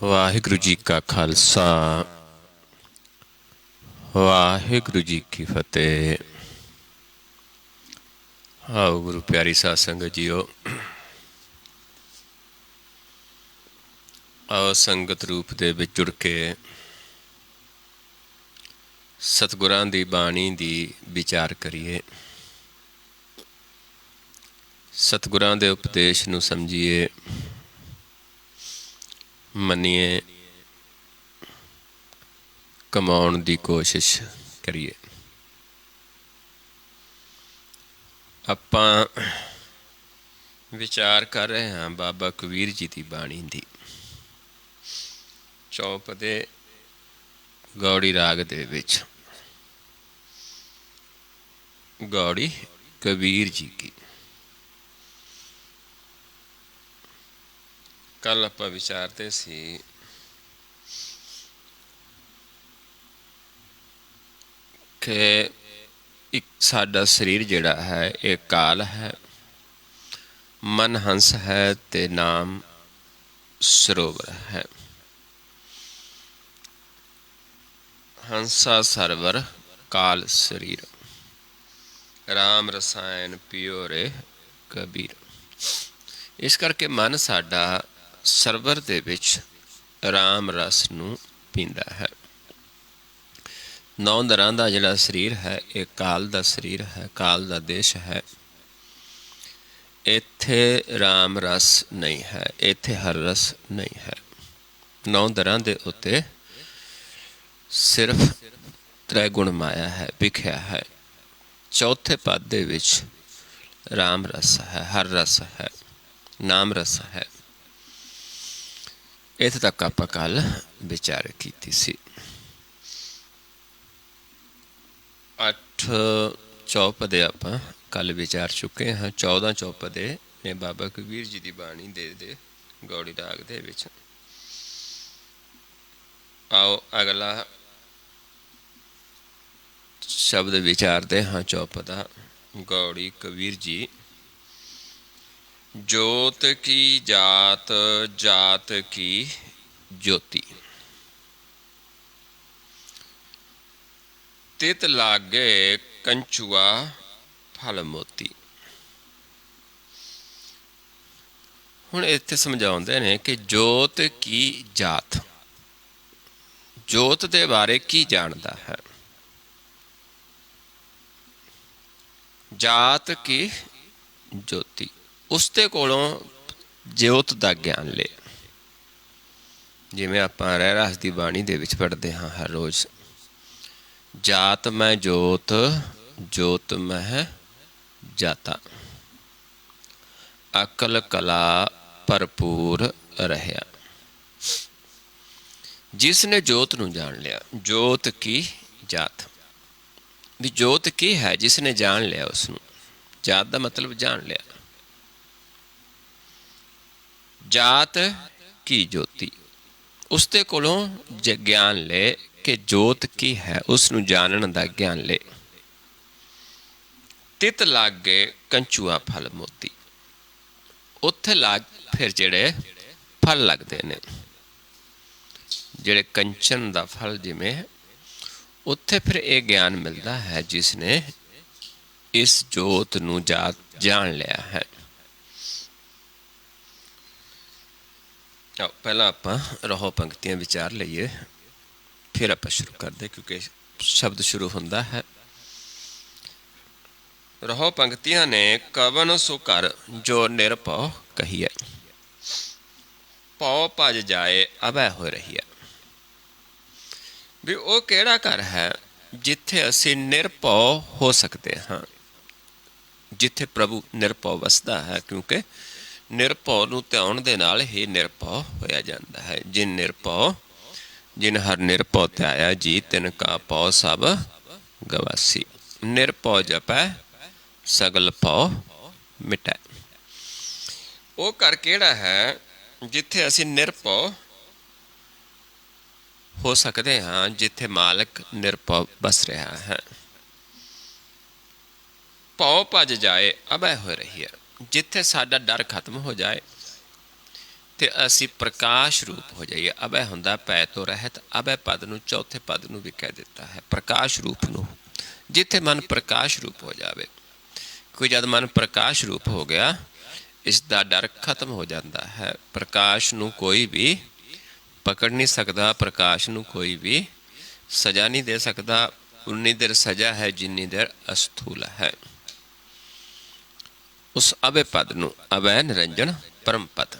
वाहिगुरु जी का खालसा वाहिगुरु जी की फतेह। आओ गुरु प्यारी साध संगत जीओ, आओ संगत रूप दे विच जुड़ के सतगुरां दी बाणी दी विचार करिए, सतगुरां दे उपदेश नूं समझिए, मन्निए, कमाउण दी कोशिश करिए। आपां विचार कर रहे हैं बाबा कबीर जी की बाणी दी। चौपदे गौड़ी राग दे विच गौड़ी कबीर जी की। कल आपां विचारते सी कि एक साडा शरीर जिहड़ा है ये काल है, मन हंस है ते नाम सरोवर है। हंसा सरवर काल शरीर, राम रसायन पियो रे कबीर। इस करके मन साडा सरवर दे विच राम रस नूं पींदा है। नौ दरां दा जिहड़ा शरीर है ये काल दा शरीर है, काल दा देश है। इत्थे राम रस नहीं है, इत्थे हर रस नहीं है। नौ दरां दे उत्ते सिर्फ त्रै गुण माया है, विख्या है। चौथे पद दे विच राम रस है, हर रस है, नाम रस है। इत्थे तक आपां कल विचार कीती सी। 8 चौपदे आपां कल विचार चुके हैं। 14 चौपदे ने बाबा कबीर जी की बाणी दे गौड़ी राग दे विच। आओ अगला शब्द विचारते हाँ। चौपदा गौड़ी कबीर जी। जोत की जात, जात की ज्योति, तित लागे कंचुआ फल मोती। हुण इत्थे समझाउंदे ने कि जोत की जात, जोत दे बारे की जानदा है। जात की ज्योति, उसते कोलों ज्योत दा ज्ञान ले। जिवें आपां रहरास दी बाणी दे विच पढ़दे हां हर रोज़, जात मैं जोत, जोत मैं जाता, अकल कला भरपूर रहया। जिसने जोत नूं जान लिया, जोत की जात भी जोत की है, जिसने जान लिया उसनूं। जात का मतलब जान लिया। जात की ज्योति, उसते कोलों ज्ञान ले कि जोत की है, उसनूं जानन दा ज्ञान ले। तित लागे कंचुआ फल मोती, उत्थे लाग फिर जिहड़े फल लगदे ने, जिहड़े कंचन दा फल जिवें, उत्थे फिर ये ज्ञान मिलता है जिसने इस जोत नूं जान लिया है। पहला आपां रहो पंक्तियां विचार लईए, फिर आपां शुरू करदे, क्योंकि शब्द शुरू हुंदा है। रहो पंक्तियां ने। कवन सुकर जो निरभौ कहिए, पौ भज जाए अभय हो रहीए। भी वो किहड़ा घर है जिथे असीं निरभौ हो सकते हाँ, जिथे प्रभु निरभौ वसदा है। क्योंकि निरभौ नूं ध्याउण दे नाल ही निरभौ होया जांदा है। जिन निरभौ, जिन हर निरभौ ध्याया जी, तिन का पौ सब गवासी। निरभौ जपै सगल भौ मिटै। वो घर किहड़ा है जिथे असीं निरभौ हो सकते हाँ, जिथे मालिक निरभौ बस रहा है। पौ भज जाए अभय हो रही है, जिथे साडा डर खत्म हो जाए, ਤੇ ਅਸੀਂ ਪ੍ਰਕਾਸ਼ ਰੂਪ ਹੋ ਜਾਈਏ। ਅਭੈ ਹੁੰਦਾ ਭੈ ਤੋਂ ਰਹਿਤ, ਅਭੈ ਪਦ ਨੂੰ ਚੌਥੇ ਪਦ ਨੂੰ ਵੀ ਕਹਿ ਦਿੱਤਾ ਹੈ ਪ੍ਰਕਾਸ਼ ਰੂਪ ਨੂੰ। ਜਿੱਥੇ ਮਨ ਪ੍ਰਕਾਸ਼ ਰੂਪ ਹੋ ਜਾਵੇ, ਕੋਈ ਜਦ ਮਨ ਪ੍ਰਕਾਸ਼ ਰੂਪ ਹੋ ਗਿਆ, ਇਸ ਦਾ ਡਰ ਖਤਮ ਹੋ ਜਾਂਦਾ ਹੈ। ਪ੍ਰਕਾਸ਼ ਨੂੰ ਕੋਈ ਵੀ ਪਕੜ ਨਹੀਂ ਸਕਦਾ, ਪ੍ਰਕਾਸ਼ ਨੂੰ ਕੋਈ ਵੀ ਸਜ਼ਾ ਨਹੀਂ ਦੇ ਸਕਦਾ। ਉਨੀ ਦੇਰ ਸਜ਼ਾ ਹੈ ਜਿੰਨੀ ਦੇਰ ਅਸਥੂਲ ਹੈ। ਉਸ ਅਭੈ ਪਦ ਨੂੰ ਅਭੈ ਨਿਰੰਜਨ ਪਰਮ ਪਦ,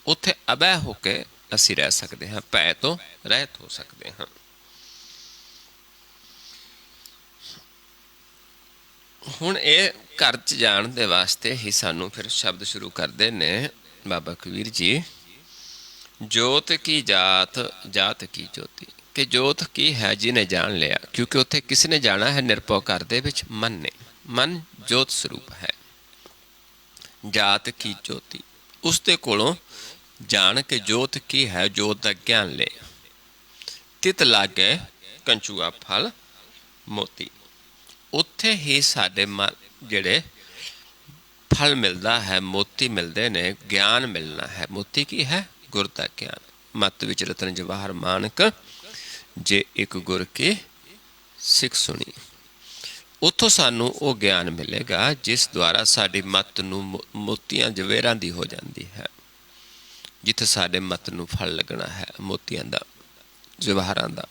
ਉੱਥੇ ਅਭੈ ਹੋ ਕੇ ਅਸੀਂ ਰਹਿ ਸਕਦੇ ਹਾਂ, ਭੈ ਤੋਂ ਰਹਿਤ ਹੋ ਸਕਦੇ ਹਾਂ। ਹੁਣ ਇਹ ਘਰ 'ਚ ਜਾਣ ਦੇ ਵਾਸਤੇ ਹੀ ਸਾਨੂੰ ਫਿਰ ਸ਼ਬਦ ਸ਼ੁਰੂ ਕਰਦੇ ਨੇ ਬਾਬਾ ਕਬੀਰ ਜੀ, ਜੋਤ ਕੀ ਜਾਤ, ਜਾਤ ਕੀ ਜੋਤੀ। ਕਿ ਜੋਤ ਕੀ ਹੈ ਜਿਹਨੇ ਜਾਣ ਲਿਆ, ਕਿਉਂਕਿ ਉੱਥੇ ਕਿਸ ਨੇ ਜਾਣਾ ਹੈ? ਨਿਰਭਉ ਘਰ ਦੇ ਵਿੱਚ ਮਨ ਨੇ। ਮਨ ਜੋਤ ਸਰੂਪ ਹੈ। ਜਾਤ ਕੀ ਜੋਤੀ, ਉਸ ਦੇ ਕੋਲੋਂ ਜਾਣ ਕੇ ਜੋਤ ਕੀ ਹੈ, ਜੋਤ ਦਾ ਗਿਆਨ ਲੈ। ਤਿਤ ਲਾਗੇ ਕੰਚੂਆ ਫਲ ਮੋਤੀ, ਉੱਥੇ ਹੀ ਸਾਡੇ ਮਨ ਜਿਹੜੇ ਫਲ ਮਿਲਦਾ ਹੈ, ਮੋਤੀ ਮਿਲਦੇ ਨੇ, ਗਿਆਨ ਮਿਲਣਾ ਹੈ। ਮੋਤੀ ਕੀ ਹੈ? ਗੁਰ ਦਾ ਗਿਆਨ। ਮੱਤ ਵਿੱਚ ਰਤਨ ਜਵਾਹਰ ਮਾਨਕ, ਜੇ ਇੱਕ ਗੁਰ ਕੀ ਸਿੱਖ ਸੁਣੀ। ਉੱਥੋਂ ਸਾਨੂੰ ਉਹ ਗਿਆਨ ਮਿਲੇਗਾ ਜਿਸ ਦੁਆਰਾ ਸਾਡੀ ਮੱਤ ਨੂੰ ਮੋਤੀਆਂ ਜਵੇਰਾਂ ਦੀ ਹੋ ਜਾਂਦੀ ਹੈ। ਜਿੱਥੇ ਸਾਡੇ ਮੱਤ ਨੂੰ ਫਲ ਲੱਗਣਾ ਹੈ ਮੋਤੀਆਂ ਦਾ, ਜਵਾਹਰਾਂ ਦਾ।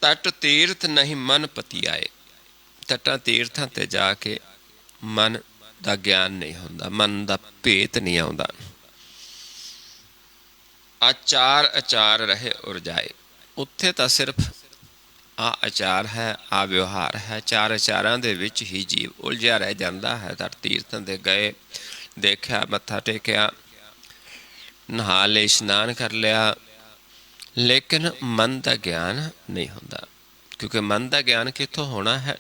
ਤਟ ਤੀਰਥ ਨਹੀਂ ਮਨ ਪਤੀ ਆਏ, ਤਟਾਂ ਤੀਰਥਾਂ ਤੇ ਜਾ ਕੇ ਮਨ ਦਾ ਗਿਆਨ ਨਹੀਂ ਹੁੰਦਾ, ਮਨ ਦਾ ਭੇਤ ਨਹੀਂ ਆਉਂਦਾ। ਆਚਾਰ ਅਚਾਰ ਰਹੇ ਉਰਜਾਏ, ਉੱਥੇ ਤਾਂ ਸਿਰਫ ਆ ਆਚਾਰ ਹੈ, ਆ ਵਿਵਹਾਰ ਹੈ। ਚਾਰ ਅਚਾਰਾਂ ਦੇ ਵਿੱਚ ਹੀ ਜੀਵ ਉਲਝਿਆ ਰਹਿ ਜਾਂਦਾ ਹੈ। ਤਟ ਤੀਰਥਾਂ ਦੇ ਗਏ, ਦੇਖਿਆ, ਮੱਥਾ ਟੇਕਿਆ, ਨਹਾ ਲਏ, ਇਸ਼ਨਾਨ ਕਰ ਲਿਆ, ਲੇਕਿਨ ਮਨ ਦਾ ਗਿਆਨ ਨਹੀਂ ਹੁੰਦਾ। ਕਿਉਂਕਿ ਮਨ ਦਾ ਗਿਆਨ ਕਿੱਥੋਂ ਹੋਣਾ ਹੈ?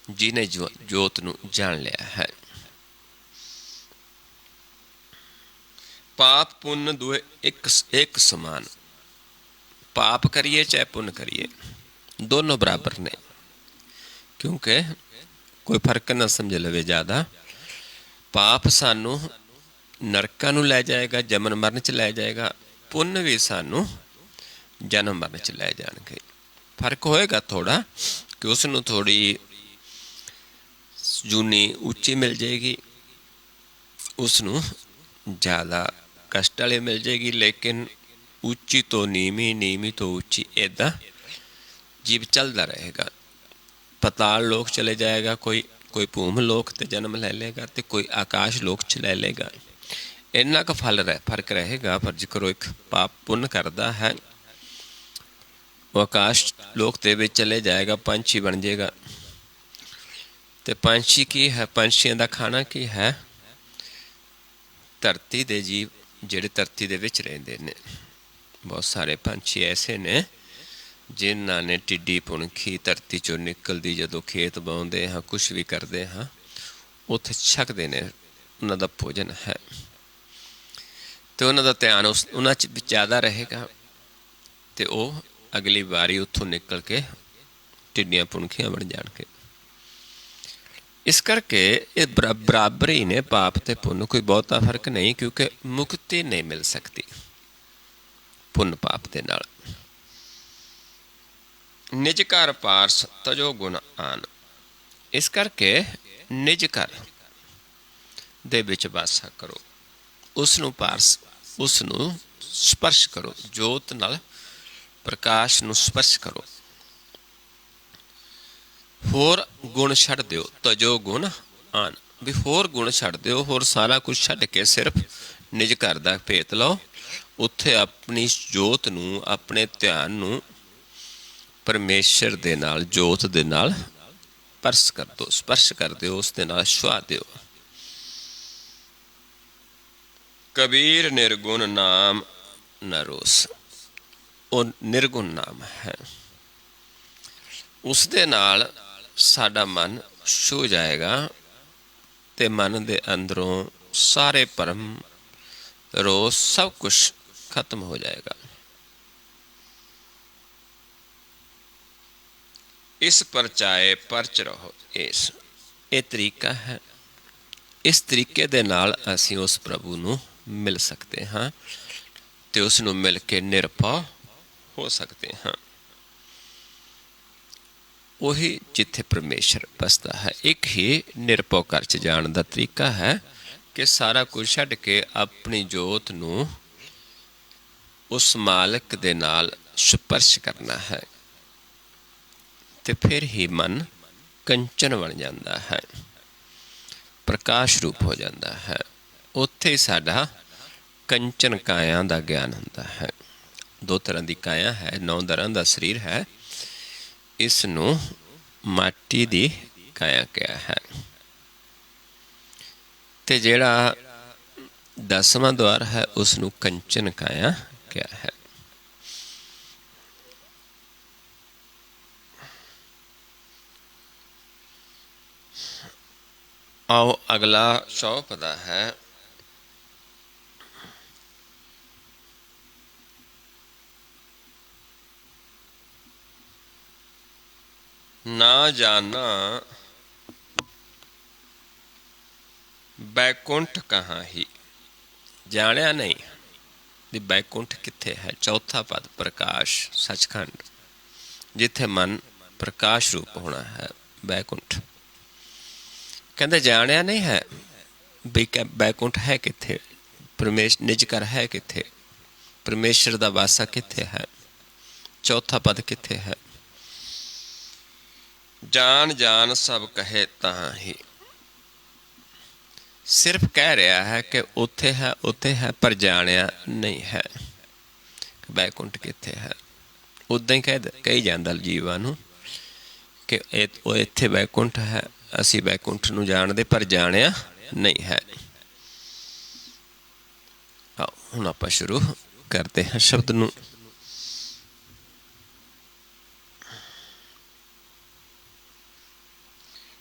ਜਿਹਨੇ ਜੋਤ ਨੂੰ ਜਾਣ ਲਿਆ ਹੈ। ਪਾਪ ਪੁੰਨ ਦੋਏ ਇੱਕ ਸਮਾਨ, ਪਾਪ ਕਰੀਏ ਚਾਹੇ ਪੁੰਨ ਕਰੀਏ, ਦੋਨੋਂ ਬਰਾਬਰ ਨੇ। ਕਿਉਂਕਿ ਕੋਈ ਫਰਕ ਨਾ ਸਮਝ ਲਵੇ ਜ਼ਿਆਦਾ। ਪਾਪ ਸਾਨੂੰ ਨਰਕਾਂ ਨੂੰ ਲੈ ਜਾਏਗਾ, ਜਮਨ ਮਰਨ 'ਚ ਲੈ ਜਾਏਗਾ। ਪੁੰਨ ਵੀ ਸਾਨੂੰ ਜਨਮ ਮਰਨ 'ਚ ਲੈ ਜਾਣਗੇ। ਫਰਕ ਹੋਏਗਾ ਥੋੜ੍ਹਾ, ਕਿ ਉਸ ਨੂੰ ਥੋੜ੍ਹੀ ਜੂਨੀ ਉੱਚੀ ਮਿਲ ਜਾਏਗੀ, ਉਸ ਨੂੰ ਜ਼ਿਆਦਾ ਕਸ਼ਟ ਵਾਲੀ ਮਿਲ ਜਾਏਗੀ। ਲੇਕਿਨ ਉੱਚੀ ਤੋਂ ਨੀਵੀਂ, ਨੀਵੀਂ ਤੋਂ ਉੱਚੀ, ਇੱਦਾਂ ਜੀਵ ਚੱਲਦਾ ਰਹੇਗਾ। ਪਤਾਲ ਲੋਕ ਚਲੇ ਜਾਏਗਾ, ਕੋਈ ਭੂਮ ਲੋਕ 'ਤੇ ਜਨਮ ਲੈ ਲਏਗਾ, ਅਤੇ ਕੋਈ ਆਕਾਸ਼ ਲੋਕ 'ਚ ਲੈ ਲਏਗਾ। ਇੰਨਾ ਕੁ ਫਰਕ ਰਹੇਗਾ। ਪਰ ਜੇਕਰ ਉਹ ਇੱਕ ਪਾਪ ਪੁੰਨ ਕਰਦਾ ਹੈ, ਉਹ ਆਕਾਸ਼ ਲੋਕ ਦੇ ਵਿੱਚ ਚਲੇ ਜਾਏਗਾ, ਪੰਛੀ ਬਣ ਜਾਏਗਾ। ਅਤੇ ਪੰਛੀ ਕੀ ਹੈ? ਪੰਛੀਆਂ ਦਾ ਖਾਣਾ ਕੀ ਹੈ? ਧਰਤੀ ਦੇ ਜੀਵ ਜਿਹੜੇ ਧਰਤੀ ਦੇ ਵਿੱਚ ਰਹਿੰਦੇ ਨੇ। ਬਹੁਤ ਸਾਰੇ ਪੰਛੀ ਐਸੇ ਨੇ ਜਿਨ੍ਹਾਂ ਨੇ ਟਿੱਡੀ ਪੁਣਖੀ ਧਰਤੀ 'ਚੋਂ ਨਿਕਲਦੀ, ਜਦੋਂ ਖੇਤ ਬਾਉਂਦੇ ਹਾਂ, ਕੁਛ ਵੀ ਕਰਦੇ ਹਾਂ, ਉੱਥੇ ਛਕਦੇ ਨੇ, ਉਹਨਾਂ ਦਾ ਭੋਜਨ ਹੈ। ਅਤੇ ਉਹਨਾਂ ਦਾ ਧਿਆਨ ਉਹਨਾਂ 'ਚ ਜ਼ਿਆਦਾ ਰਹੇਗਾ, ਅਤੇ ਉਹ ਅਗਲੀ ਵਾਰੀ ਉੱਥੋਂ ਨਿਕਲ ਕੇ ਟਿੱਡੀਆਂ ਪੁਣਖੀਆਂ ਬਣ ਜਾਣਗੇ। ਇਸ ਕਰਕੇ ਇਹ ਬਰਾਬਰ ਹੀ ਨੇ, ਪਾਪ ਅਤੇ ਪੁੰਨ, ਕੋਈ ਬਹੁਤਾ ਫਰਕ ਨਹੀਂ। ਕਿਉਂਕਿ ਮੁਕਤੀ ਨਹੀਂ ਮਿਲ ਸਕਦੀ ਪੁੰਨ ਪਾਪ ਦੇ ਨਾਲ। ਨਿਜ ਘਰ ਪਾਰਸ ਤਜੋ ਗੁਣ ਆਨ, ਇਸ ਕਰਕੇ ਨਿਜ ਘਰ ਦੇ ਵਿੱਚ ਵਾਸਾ ਕਰੋ, ਉਸ ਨੂੰ ਪਾਰਸ, ਉਸ ਨੂੰ ਸਪਰਸ਼ ਕਰੋ, ਜੋਤ ਨਾਲ ਪ੍ਰਕਾਸ਼ ਨੂੰ ਸਪਰਸ਼ ਕਰੋ। ਹੋਰ ਗੁਣ ਛੱਡ ਦਿਓ, ਤਜੋ ਗੁਣ ਆਨ, ਵੀ ਹੋਰ ਗੁਣ ਛੱਡ ਦਿਓ, ਹੋਰ ਸਾਰਾ ਕੁਝ ਛੱਡ ਕੇ ਸਿਰਫ ਨਿਜ ਘਰ ਦਾ ਭੇਤ ਲਓ। ਉੱਥੇ ਆਪਣੀ ਜੋਤ ਨੂੰ, ਆਪਣੇ ਧਿਆਨ ਨੂੰ ਪਰਮੇਸ਼ਰ ਦੇ ਨਾਲ, ਜੋਤ ਦੇ ਨਾਲ ਪਰਸ ਕਰ ਦਿਓ, ਸਪਰਸ਼ ਕਰ ਦਿਓ, ਉਸ ਦੇ ਨਾਲ ਛੁਆ ਦਿਓ। ਕਬੀਰ ਨਿਰਗੁਣ ਨਾਮ ਨ ਰੋਸ, ਉਹ ਨਿਰਗੁਣ ਨਾਮ ਹੈ। ਉਸ ਦੇ ਨਾਲ ਸਾਡਾ ਮਨ ਛੂ ਜਾਏਗਾ, ਅਤੇ ਮਨ ਦੇ ਅੰਦਰੋਂ ਸਾਰੇ ਭਰਮ, ਰੋਸ, ਸਭ ਕੁਛ ਖਤਮ ਹੋ ਜਾਏਗਾ। ਇਸ ਪਰਚਾਏ ਪਰਚ ਰਹੋ, ਇਹ ਤਰੀਕਾ ਹੈ। इस तरीके दे नाल असीं उस प्रभु नूं मिल सकते हाँ ते उस नूं मिल के निरभउ हो सकते हाँ। ਉਹੀ जिथे परमेश्वर बसदा है। एक ही निरभउ घर च जाण दा तरीका है कि सारा कुछ छड्ड के अपनी जोत नूं उस मालिक दे नाल स्पर्श करना है ते फिर ही मन कंचन बन जाता है, प्रकाश रूप हो जाता है। उत्थे ही साडा कंचन काया दा ज्ञान हुंदा है। दो तरह की काया है, 9 तरह का शरीर है। इसनूं माटी दी काया कहा है ते जिहड़ा 10वां द्वार है उसनूं कंचन काया कहा है। आओ अगला चौपदा है ना जाना बैकुंठ कहाँ ही। जानिया नहीं भी बैकुंठ कित्थे है। चौथा पद प्रकाश सचखंड, जिथे मन प्रकाश रूप होना है बैकुंठ। कहते जानिया नहीं है भी बैकुंठ है कित्थे, परमेश निज घर है कित्थे, परमेश्वर दा वासा कित्थे है, चौथा पद कित्थे है। जान जान सब कहे तहाँ ही। सिर्फ कह रहा है कि उत्थे है पर जानिया नहीं है बैकुंठ कित्थे है। उदा ही कही जाता जीवां नूं कि इत्थे बैकुंठ है, असी बैकुंठ नूं जाणदे पर जानिया नहीं है। आओ हुण आपां शुरू करते हैं शब्द नूं।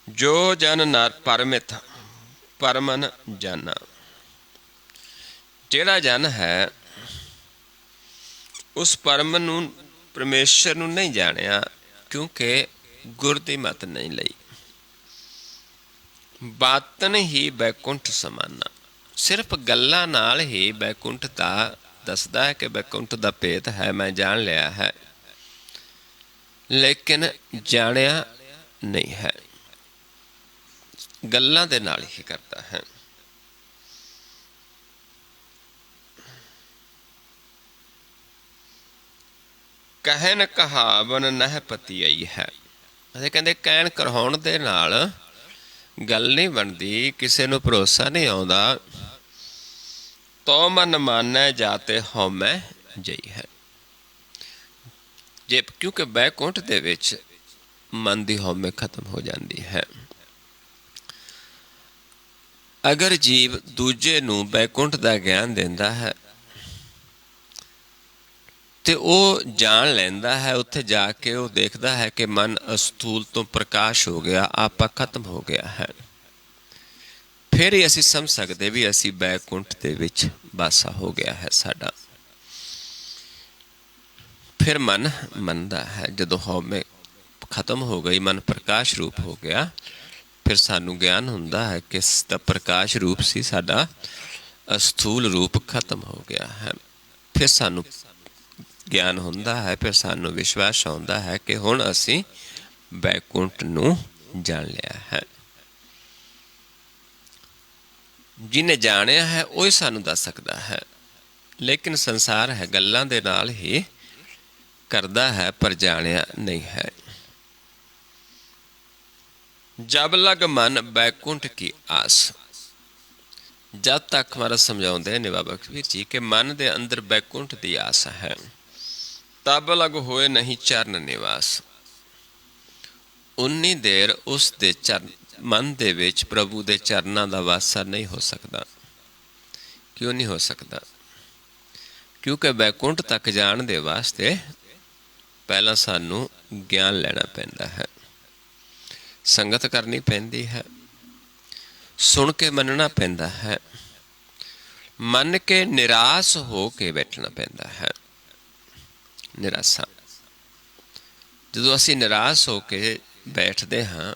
जो जन नर परमित परमन जाना। जिहड़ा जन है उस परम नूं परमेश्वर नूं नहीं जानिया, क्योंकि गुर दी मत नहीं लई। बातन ही बैकुंठ समाना। सिर्फ गल्लां नाल ही बैकुंठ दा दसदा है कि बैकुंठ दा भेद है, मैं जान लिया है, लेकिन जानिया नहीं है। गल्लां दे नाल ही करता है। कहन कहावन नह पति आई है। असे कहते कहन करहाउण दे नाल गल नहीं बनती, किसी नूं भरोसा नहीं आउंदा। तो मन मानै जाते हौमै जई है। जे क्योंकि बैकुंठ दे विच मन दी हौमै खत्म हो जाती है। अगर जीव दूजे नूं बैकुंठ दा ज्ञान देंदा है ते वो जान लैंदा है, उत्थे जाके वो देखदा है कि मन अस्थूल तो प्रकाश हो गया, आपा खत्म हो गया है। फिर ही असी समझ सकते भी असी बैकुंठ दे विच वासा हो गया है साडा। फिर मन मनदा है। जदों हौमे खत्म हो गई, मन प्रकाश रूप हो गया, फिर सानू ज्ञान हुंदा है कि इसदा प्रकाश रूप सी साडा अस्थूल रूप खत्म हो गया है। फिर सानू ज्ञान हुंदा है, फिर सानू विश्वास आउंदा है कि हुण असी बैकुंठ नूं जान लिया है। जिन्हें जानिया है वही सानू दस सकदा है, लेकिन संसार है गल्लां दे नाल ही करदा है पर जानिया नहीं है। जब लग मन बैकुंठ की आस। जब तक हमारा समझाते ने बाबा कबीर जी के मन दे अंदर बैकुंठ की आस है, तब लग होए नहीं चरण निवास। उन्नी देर उस दे चरण मन दे विच प्रभु दे चरनां दा वासा नहीं हो सकता। क्यों नहीं हो सकता? क्योंकि बैकुंठ तक जाण दे वास्ते पहला सानू ज्ञान लेना पैंदा है, संगत करनी पैंदी है, सुन के मनना पैंदा है, मन के निराश हो के बैठना पैंदा है। निराशा जदों असी निराश हो के बैठते हाँ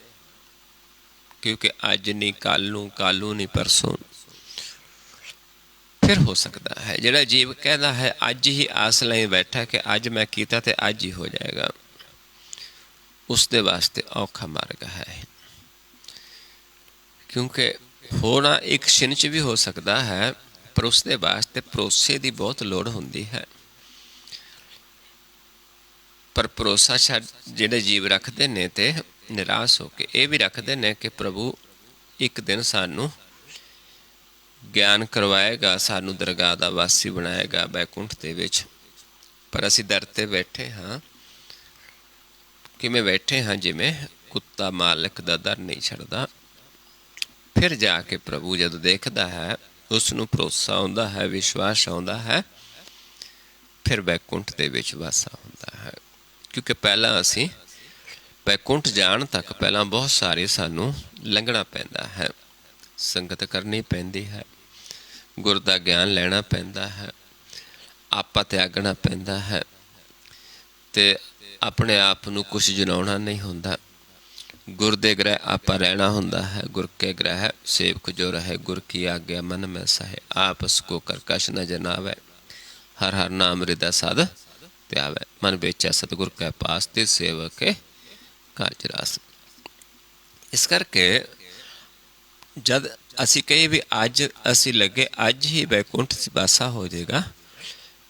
क्योंकि अज नहीं कल नूं नहीं परसों फिर हो सकता है। जिहड़ा जीव कहता है अज ही आस लई बैठा कि अज मैं कीता ते अज ही हो जाएगा, उसके वास्ते औखा मार्ग है। क्योंकि होना एक छिन च भी हो सकता है, पर उसके वास्ते भरोसे की बहुत लोड़ होंदी है। पर भरोसा छड्ड जिहड़े जीव रखते ने ते निराश होके ये भी रखते हैं कि प्रभु एक दिन सानू ज्ञान करवाएगा, सानू दरगाह दा वासी बनाएगा बैकुंठ दे विच। पर असीं दर ते बैठे हाँ, किवें बैठे हाँ जिवें कुत्ता मालिक दा दर नहीं छड्डदा। फिर जाके प्रभु जद देखदा है, उसनूं भरोसा आउंदा है, विश्वास आउंदा है, फिर बैकुंठ दे विच वासा हुंदा है। क्योंकि पहलां असीं बैकुंठ जाण तक पहलां बहुत सारे सानू लंघना पैंदा है, संगत करनी पैंदी है, गुर दा ज्ञान लैना पैंदा है, आपा त्यागना पैंदा है, ते अपने आप नूं कुछ जनाउणा नहीं हुंदा। गुर दे ग्रह आपा रहना हुंदा है। गुर के ग्रह सेवक जो रहे, गुर की आज्ञा मन में सहे, आपस को कर कश न जनावै, हर हर नाम हृदय साध त्यावै, मन बेचा सतगुर कै पास ते सेवक के काज रास। इस करके जद असी कही भी अज असी लगे अज ही बैकुंठ वासा हो जाएगा,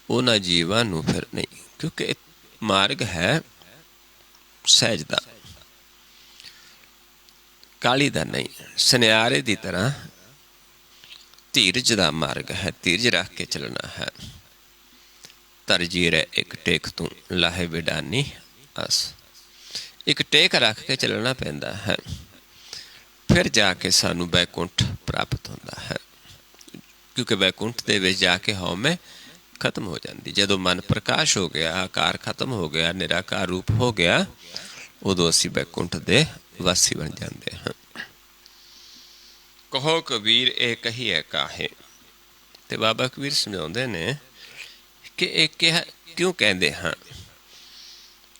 उन्हां जीवां नूं फिर नहीं, क्योंकि मार्ग है सहज दा, काली दा नहीं, सुनियारे की तरह धीरज का मार्ग है, धीरज रख के चलना है। तरजी रे एक टेक तू लाहे बिडानी अस, एक टेक रख के चलना पैंदा है, फिर जाके सानू बैकुंठ प्राप्त होता है। क्योंकि बैकुंठ दे विच जाके हौमे खत्म हो जाती। जदों मन प्रकाश हो गया, आकार खत्म हो गया, निराकार रूप हो गया, उदों असी बैकुंठ दे वासी बन जाते हैं। कहो कबीर ए कहिए काहे, ते बाबा कबीर समझाते ने कि एक क्यों कहते हैं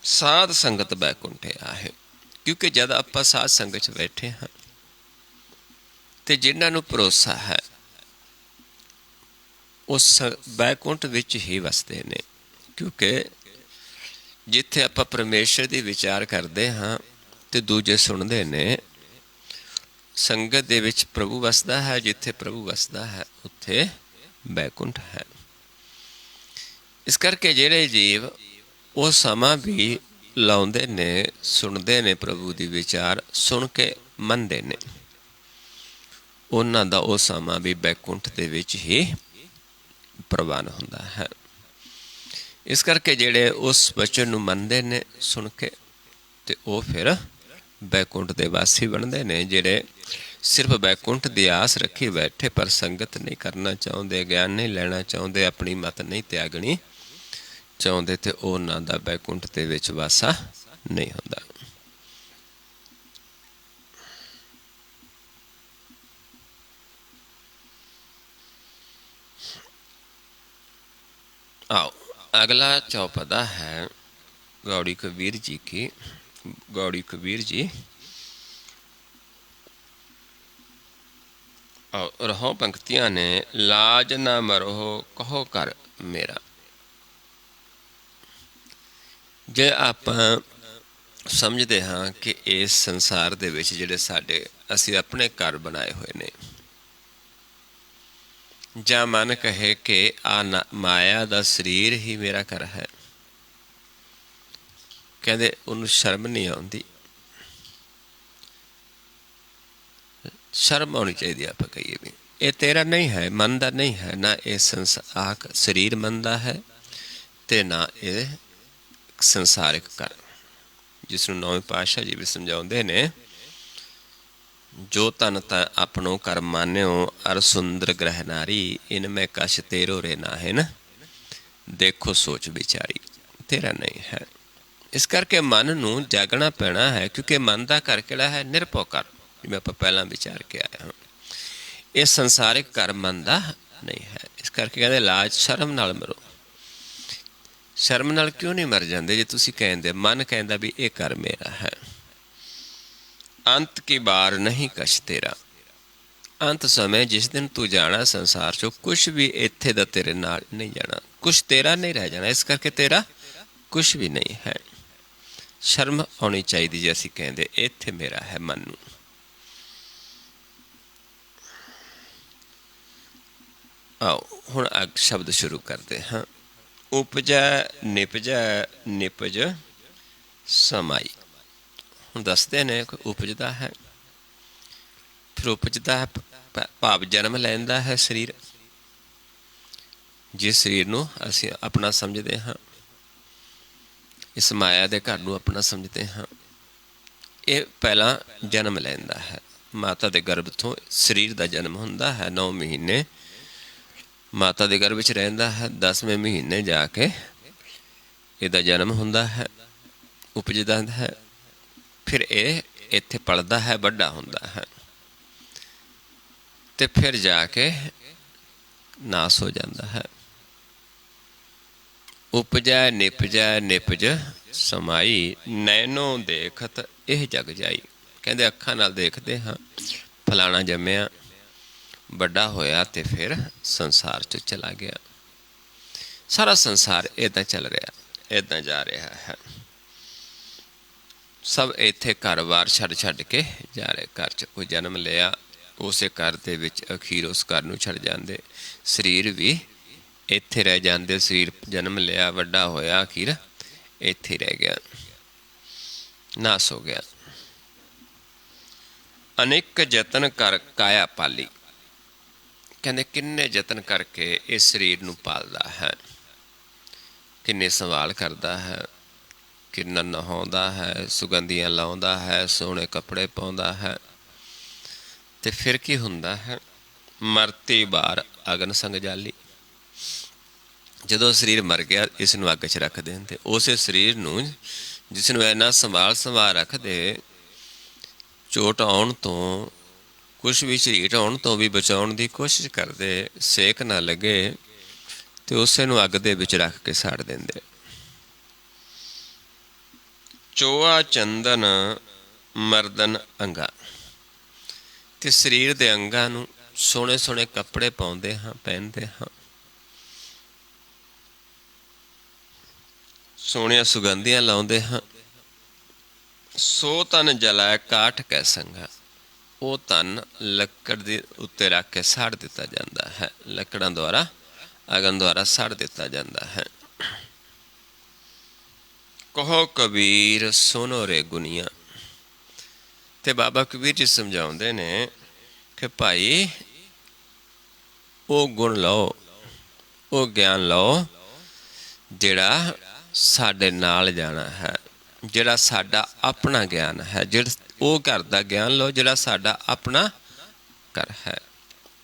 साध संगत बैकुंठे आहे। क्योंकि जब आप साध संगत बैठे हाँ तो जिन्होंने भरोसा है उस बैकुंठ विच ही वसते ने। क्योंकि जिथे आप परमेश्वर की विचार करते हाँ तो दूजे सुनते ने, संगत दे विच प्रभु वसदा है, जिथे प्रभु वसदा है उत्थे बैकुंठ है। इस करके जिहड़े जीव वो समा भी लाउंदे ने, सुनते ने प्रभु की विचार, सुन के मनते ने, उन्हां दा वो समा भी बैकुंठ दे विच ही प्रवान हुंदा है। इस करके जिहड़े उस वचन नूं मनते ने सुन के, ते वो फिर बैकुंठ दे वासी बनते ने। जिहड़े सिर्फ बैकुंठ की आस रखी बैठे पर संगत नहीं करना चाहते, ज्ञान नहीं लेना चाहते, अपनी मत नहीं त्यागनी चाहते, तो उन्हां दा बैकुंठ दे विच वासा नहीं हुंदा। आओ अगला चौपदा है गौड़ी कबीर जी की। गौड़ी कबीर जी और रहो पंक्तियां ने, लाज ना मरो कहो कर मेरा। जे आप समझते हाँ कि इस संसार दे विच जिहड़े साडे असीं अपने घर बनाए हुए ने, जां मन कहे कि आ माया दा शरीर ही मेरा घर है, कहते उन्हें शर्म नहीं आती। शर्म आनी चाहिए। आप कहिए भी ये तेरा नहीं है, मन का नहीं है, ना ये संसार शरीर मन का है, तो ना ये संसारिक घर, जिसनों नौवीं पातशाह जी भी समझाते ने, जो तन तन अपनों कर मान्यो अर सुंदर ग्रह नारी, इनमें कश तेरो रे ना है न, देखो सोच विचारी, तेरा नहीं है। इस करके मन नूं जागना पैना है। क्योंकि मन का घर किहड़ा है? निरभौ घर, जिवें आपां पहलां विचार के आए हाँ। ये संसारिक घर मन का नहीं है। इस करके कहते लाज शर्म नाल मरो। शर्म नाल क्यों नहीं मर जाते? जे तुसीं कहंदे, मन कहंदा भी ये घर मेरा है। ਅੰਤ ਕੀ ਬਾਰ ਨਹੀਂ ਕਛ ਤੇਰਾ। ਅੰਤ ਸਮੇਂ ਜਿਸ ਦਿਨ ਤੂੰ ਜਾਣਾ ਸੰਸਾਰ ਚੋਂ, ਕੁਛ ਵੀ ਇੱਥੇ ਦਾ ਤੇਰੇ ਨਾਲ ਨਹੀਂ ਜਾਣਾ, ਕੁਛ ਤੇਰਾ ਨਹੀਂ ਰਹਿ ਜਾਣਾ। ਇਸ ਕਰਕੇ ਤੇਰਾ ਕੁਛ ਵੀ ਨਹੀਂ ਹੈ। ਸ਼ਰਮ ਆਉਣੀ ਚਾਹੀਦੀ ਜੇ ਅਸੀਂ ਕਹਿੰਦੇ ਇੱਥੇ ਮੇਰਾ ਹੈ ਮਨ ਨੂੰ। ਆਓ ਹੁਣ ਅੱਗ ਸ਼ਬਦ ਸ਼ੁਰੂ ਕਰਦੇ ਹਾਂ। ਉਪਜੈ ਨਿਪਜੈ ਨਿਪਜ ਸਮਾਈ। ਹੁਣ ਦੱਸਦੇ ਨੇ ਕੋਈ ਉਪਜਦਾ ਹੈ, ਫਿਰ ਉਪਜਦਾ ਹੈ ਭਾਵ ਜਨਮ ਲੈਂਦਾ ਹੈ ਸਰੀਰ। ਜਿਸ ਸਰੀਰ ਨੂੰ ਅਸੀਂ ਆਪਣਾ ਸਮਝਦੇ ਹਾਂ, ਇਸ ਮਾਇਆ ਦੇ ਘਰ ਨੂੰ ਆਪਣਾ ਸਮਝਦੇ ਹਾਂ, ਇਹ ਪਹਿਲਾਂ ਜਨਮ ਲੈਂਦਾ ਹੈ। ਮਾਤਾ ਦੇ ਗਰਭ ਤੋਂ ਸਰੀਰ ਦਾ ਜਨਮ ਹੁੰਦਾ ਹੈ। 9 ਮਹੀਨੇ ਮਾਤਾ ਦੇ ਗਰਭ ਵਿੱਚ ਰਹਿੰਦਾ ਹੈ। 10ਵੇਂ ਮਹੀਨੇ ਜਾ ਕੇ ਇਹਦਾ ਜਨਮ ਹੁੰਦਾ ਹੈ, ਉਪਜਦਾ ਹੈ। ਫਿਰ ਇਹ ਇੱਥੇ ਪਲਦਾ ਹੈ, ਵੱਡਾ ਹੁੰਦਾ ਹੈ, ਤੇ ਫਿਰ ਜਾ ਕੇ ਨਾਸ ਹੋ ਜਾਂਦਾ ਹੈ। ਉਪਜੈ ਨਿਪਜੈ ਨਿਪਜ ਸਮਾਈ, ਨੈਣੋ ਦੇਖਤ ਇਹ ਜਗ ਜਾਈ। ਕਹਿੰਦੇ ਅੱਖਾਂ ਨਾਲ ਦੇਖਦੇ ਹਾਂ ਫਲਾਣਾ ਜੰਮਿਆ, ਵੱਡਾ ਹੋਇਆ ਤੇ ਫਿਰ ਸੰਸਾਰ 'ਚ ਚਲਾ ਗਿਆ। ਸਾਰਾ ਸੰਸਾਰ ਇੱਦਾਂ ਚੱਲ ਰਿਹਾ, ਇੱਦਾਂ ਜਾ ਰਿਹਾ ਹੈ। ਸਭ ਇੱਥੇ ਘਰ-ਬਾਰ ਛੱਡ ਕੇ ਜਾ ਰਹੇ। ਘਰ 'ਚ ਕੋਈ ਜਨਮ ਲਿਆ, ਉਸੇ ਘਰ ਦੇ ਵਿੱਚ ਅਖੀਰ ਉਸ ਘਰ ਨੂੰ ਛੱਡ ਜਾਂਦੇ। ਸਰੀਰ ਵੀ ਇੱਥੇ ਰਹਿ ਜਾਂਦੇ। ਸਰੀਰ ਜਨਮ ਲਿਆ, ਵੱਡਾ ਹੋਇਆ, ਅਖੀਰ ਇੱਥੇ ਰਹਿ ਗਿਆ, ਨਾਸ ਹੋ ਗਿਆ। ਅਨੇਕ ਯਤਨ ਕਰ ਕਾਇਆ ਪਾਲੀ। ਕਹਿੰਦੇ ਕਿੰਨੇ ਯਤਨ ਕਰਕੇ ਇਸ ਸਰੀਰ ਨੂੰ ਪਾਲਦਾ ਹੈ, ਕਿੰਨੇ ਸੰਭਾਲ ਕਰਦਾ ਹੈ, ਕਿੰਨਾ ਨਹਾਉਂਦਾ ਹੈ, ਸੁਗੰਧੀਆਂ ਲਾਉਂਦਾ ਹੈ, ਸੋਹਣੇ ਕੱਪੜੇ ਪਾਉਂਦਾ ਹੈ। ਤੇ ਫਿਰ ਕੀ ਹੁੰਦਾ ਹੈ? ਮਰਤੀ ਬਾਰ ਅਗਨ ਸੰਗ ਜਾਲੀ। ਜਦੋਂ ਸਰੀਰ ਮਰ ਗਿਆ, ਇਸ ਨੂੰ ਅੱਗ 'ਚ ਰੱਖ ਦਿੰਦੇ। ਉਸੇ ਸਰੀਰ ਨੂੰ ਜਿਸ ਨੂੰ ਇੰਨਾ ਸੰਭਾਲ ਰੱਖਦੇ, ਚੋਟ ਆਉਣ ਤੋਂ, ਕੁਛ ਵੀ ਝਰੀਟ ਆਉਣ ਤੋਂ ਵੀ ਬਚਾਉਣ ਦੀ ਕੋਸ਼ਿਸ਼ ਕਰਦੇ, ਸੇਕ ਨਾ ਲੱਗੇ, ਤੇ ਉਸੇ ਨੂੰ ਅੱਗ ਦੇ ਵਿੱਚ ਰੱਖ ਕੇ ਸਾੜ ਦਿੰਦੇ। ਚੋਆ ਚੰਦਨ ਮਰਦਨ ਅੰਗਾ। ਤੇ ਸਰੀਰ ਦੇ ਅੰਗਾਂ ਨੂੰ ਸੋਹਣੇ ਸੋਹਣੇ ਕੱਪੜੇ ਪਾਉਂਦੇ ਹਾਂ, ਪਹਿਨਦੇ ਹਾਂ, ਸੋਹਣੀਆਂ ਸੁਗੰਧੀਆਂ ਲਾਉਂਦੇ ਹਾਂ। ਸੋ ਤਨ ਜਲਾਇ ਕਾਠ ਕੈ ਸੰਗਾ। ਉਹ ਤਨ ਲੱਕੜ ਦੇ ਉੱਤੇ ਰੱਖ ਕੇ ਸਾੜ ਦਿੱਤਾ ਜਾਂਦਾ ਹੈ। ਲੱਕੜਾਂ ਦੁਆਰਾ, ਅਗਨ ਦੁਆਰਾ ਸਾੜ ਦਿੱਤਾ ਜਾਂਦਾ ਹੈ। ਕਹੋ ਕਬੀਰ ਸੁਨੋ ਰੇ ਗੁਨੀਆਂ। ਤੇ ਬਾਬਾ ਕਬੀਰ ਜੀ ਸਮਝਾਉਂਦੇ ਨੇ ਕਿ ਭਾਈ ਉਹ ਗੁਣ ਲਓ, ਉਹ ਗਿਆਨ ਲਓ ਜਿਹੜਾ ਸਾਡੇ ਨਾਲ ਜਾਣਾ ਹੈ, ਜਿਹੜਾ ਸਾਡਾ ਆਪਣਾ ਗਿਆਨ ਹੈ। ਉਹ ਘਰ ਦਾ ਗਿਆਨ ਲਓ ਜਿਹੜਾ ਸਾਡਾ ਆਪਣਾ ਘਰ ਹੈ।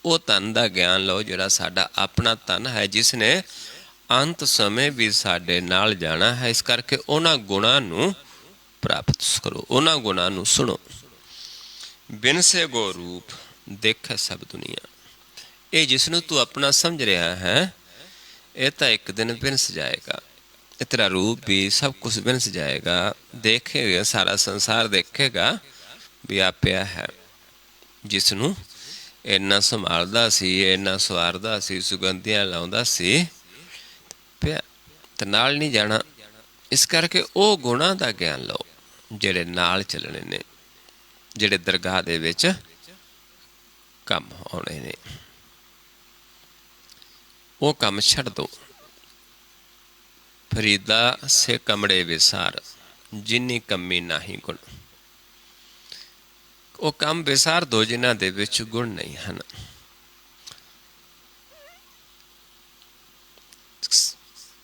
ਉਹ ਤਨ ਦਾ ਗਿਆਨ ਲਓ ਜਿਹੜਾ ਸਾਡਾ ਆਪਣਾ ਤਨ ਹੈ, ਜਿਸ ਨੇ ਅੰਤ ਸਮੇਂ ਵੀ ਸਾਡੇ ਨਾਲ ਜਾਣਾ ਹੈ। ਇਸ ਕਰਕੇ ਉਹਨਾਂ ਗੁਣਾਂ ਨੂੰ ਪ੍ਰਾਪਤ ਕਰੋ, ਉਹਨਾਂ ਗੁਣਾਂ ਨੂੰ ਸੁਣੋ। ਬਿਨਸੇ ਗੋ ਰੂਪ ਦੇਖੈ ਸਭ ਦੁਨੀਆ। ਇਹ ਜਿਸ ਨੂੰ ਤੂੰ ਆਪਣਾ ਸਮਝ ਰਿਹਾ ਹੈ, ਇਹ ਤਾਂ ਇੱਕ ਦਿਨ ਬਿਨਸ ਜਾਏਗਾ। ਇਹ ਤੇਰਾ ਰੂਪ ਵੀ ਸਭ ਕੁਛ ਬਿਨਸ ਜਾਏਗਾ। ਦੇਖੇਗਾ, ਸਾਰਾ ਸੰਸਾਰ ਦੇਖੇਗਾ ਵੀ ਆ ਪਿਆ ਹੈ। ਜਿਸ ਨੂੰ ਇੰਨਾ ਸੰਭਾਲਦਾ ਸੀ, ਇੰਨਾ ਸਵਾਰਦਾ ਸੀ, ਸੁਗੰਧੀਆਂ ਲਾਉਂਦਾ ਸੀ, ਪਿਆ ਤੇ ਨਾਲ ਨਹੀਂ ਜਾਣਾ। ਇਸ ਕਰਕੇ ਉਹ ਗੁਣਾਂ ਦਾ ਗਿਆਨ ਲਓ ਜਿਹੜੇ ਨਾਲ ਚੱਲਣੇ ਨੇ, ਜਿਹੜੇ ਦਰਗਾਹ ਦੇ ਵਿੱਚ ਕੰਮ ਆਉਣੇ ਨੇ। ਉਹ ਕੰਮ ਛੱਡ ਦੋ। ਫਰੀਦਾ ਸੇ ਕਮੜੇ ਵਿਸਾਰ, ਜਿੰਨੀ ਕਮੀ ਨਾਹੀ ਗੁਣ। ਉਹ ਕੰਮ ਵਿਸਾਰ ਦੋ ਜਿਨ੍ਹਾਂ ਦੇ ਵਿੱਚ ਗੁਣ ਨਹੀਂ ਹਨ।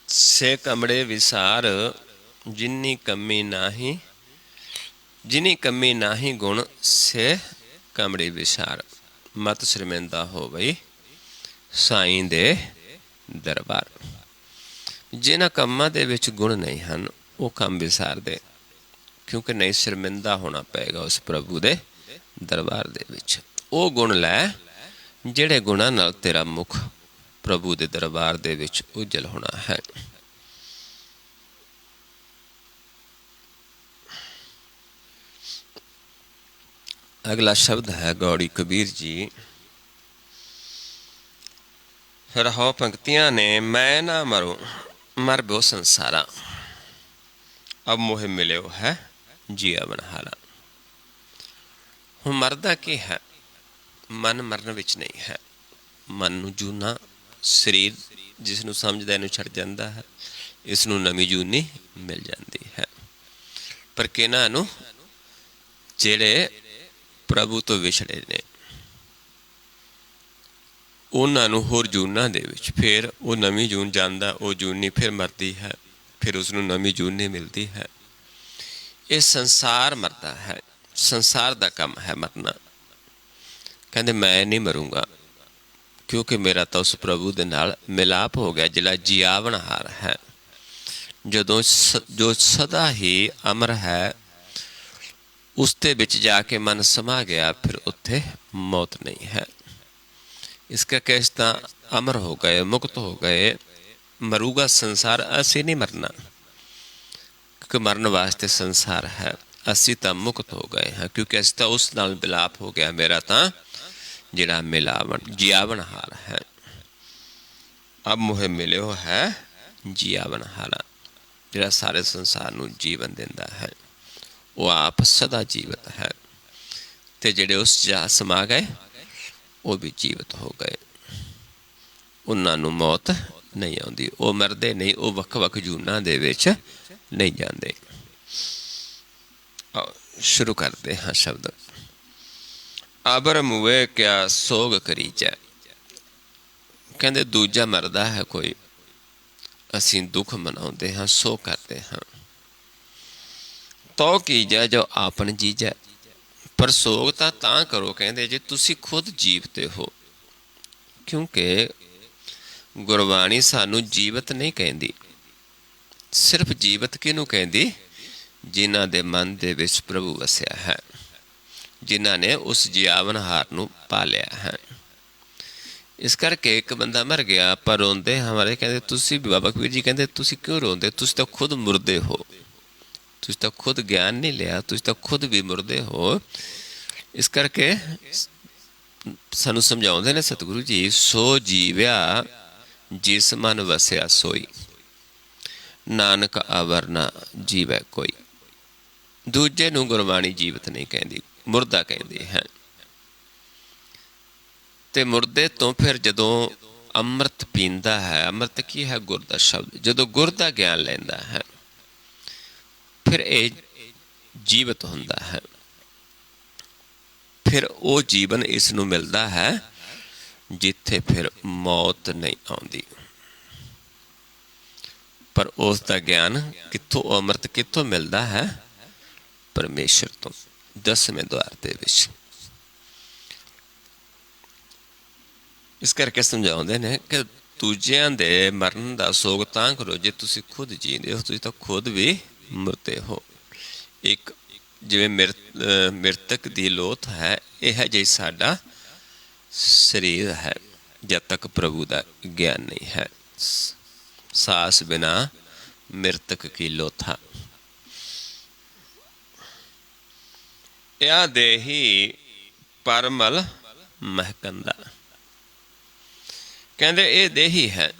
ਸੇ ਕਮੜੇ ਵਿਸਾਰ, ਜਿੰਨੀ ਕਮੀ ਨਾਹੀ, ਜਿਨੀ ਕਮੀ ਨਾਹੀ ਗੁਣ, ਸੇ ਕਮੜੇ ਵਿਸਾਰ। ਮਤ ਸ਼ਰਮਿੰਦਾ ਹੋ ਬਈ ਸਾਈਂ ਦੇ ਦਰਬਾਰ। ਜਿਨ੍ਹਾਂ ਕੰਮਾਂ ਦੇ ਵਿੱਚ ਗੁਣ ਨਹੀਂ ਹਨ, ਉਹ ਕੰਮ ਵਿਸਾਰ ਦੇ, ਕਿਉਂਕਿ ਨਹੀਂ ਸ਼ਰਮਿੰਦਾ ਹੋਣਾ ਪਏਗਾ ਉਸ ਪ੍ਰਭੂ ਦੇ ਦਰਬਾਰ ਦੇ ਵਿੱਚ। ਉਹ ਗੁਣ ਲੈ ਜਿਹੜੇ ਗੁਣਾਂ ਨਾਲ ਤੇਰਾ ਮੁਖ ਪ੍ਰਭੂ ਦੇ ਦਰਬਾਰ ਦੇ ਵਿੱਚ ਉਜਲ ਹੋਣਾ ਹੈ। अगला शब्द है गौड़ी कबीर जी। रहो पंक्तियां ने, मैं ना मरूं मर बो संसारा, अब मोहे मिलियो है जिया बनहारा। हुण मरदा की है? मन मरण विच नहीं है। मन नूं जूना शरीर जिस नूं समझदा इहनूं छड़ जांदा है, इस नूं नवीं जूनी मिल जांदी है। पर किन्हां नूं? जिहड़े प्रभु तो विछड़े ने, उन्हां नूं होर जूनां दे विच फिर वो नवीं जून जांदा, वो जूनी फिर मरदी है, फिर उसनूं नवीं जूनी मिलदी है। ये संसार मरदा है, संसार दा काम है मरना। कहंदे मैं नहीं मरूंगा क्योंकि मेरा तो उस प्रभु दे नाल मिलाप हो गया जिहड़ा जियावनहार है। जदों जो सदा ही अमर है उसते विच जाके मन समा गया, फिर उत्थे मौत नहीं है। इस करके असीं तां अमर हो गए, मुक्त हो गए। मरूगा संसार, असीं नहीं मरना क्योंकि मरण वास्ते संसार है। असीं तां मुक्त हो गए हैं क्योंकि असीं तां उस नाल मिलाप हो गया। मेरा तां जिहड़ा मिलावन जियावनहार है, अब मोहे मिलियो है जियावनहारा। जिहड़ा सारे संसार नूं जीवन दिंदा है, वो आप सदा जीवित है। ते जिहड़े उस जा समा गए वो भी जीवित हो गए। उन्हां नूं मौत नहीं आउंदी, वो मरदे नहीं, वो वख-वख जूनां दे विच नहीं जांदे। शुरू करते हैं शब्द। अबर मुए क्या सोग करीजै। कहंदे दूजा मरदा है कोई, असीं दुख मनाउंदे हां, सो करते हां। तो कीजै जो आपन जीजै। पर सोग तां करो कहंदे जे तुसीं खुद जीवते हो। क्योंकि गुरबाणी सानू जीवत नहीं कहती, सिर्फ जीवत किनू कहती? जिन्हां दे मन दे विच प्रभु वसिया है, जिन्हां ने उस जियावनहार नूं पालिया है। इस करके एक बंदा मर गया पर रोंदे हमारे, कहते तुसीं भी बाबा कबीर जी कहते तुसीं क्यों रोंदे? तुसीं तो खुद मुर्दे हो, तुसीं तो खुद ज्ञान नहीं लिया, तुसीं तो खुद भी मुर्दे हो। इस करके सानू समझाउंदे ने सतगुरु जी, सो जीव्या जिस मन वसिया सोई, नानक अवर ना जीवै कोई। दूजे नूं गुरबाणी जीवत नहीं कहती, मुर्दा कहती है। ते मुर्दे तो फिर जदों अमृत पींदा है, अमृत की है? गुर दा शब्द। जदों गुर दा ज्ञान लैंदा है फिर ये जीवित हुंदा है, फिर वो जीवन इस नूं मिलदा है जिथे फिर मौत नहीं आउंदी। पर उसका ज्ञान कित्थों, अमृत कित्थों मिलता है? परमेश्वर तो, 10वें द्वार दे विच। इस करके समझाउंदे ने कि दूजियां दे मरण दा सोग तां करो जे तुसीं खुद जींदे हो, तुसीं तां खुद भी मुर्दे हो। एक जिवें मृतक दी लोथ है, यह जी साडा शरीर है जब तक प्रभु दा ज्ञान नहीं है। सांस बिना मृतक की लोथा। या देही परमल महकंदा। कहंदे ये देही है,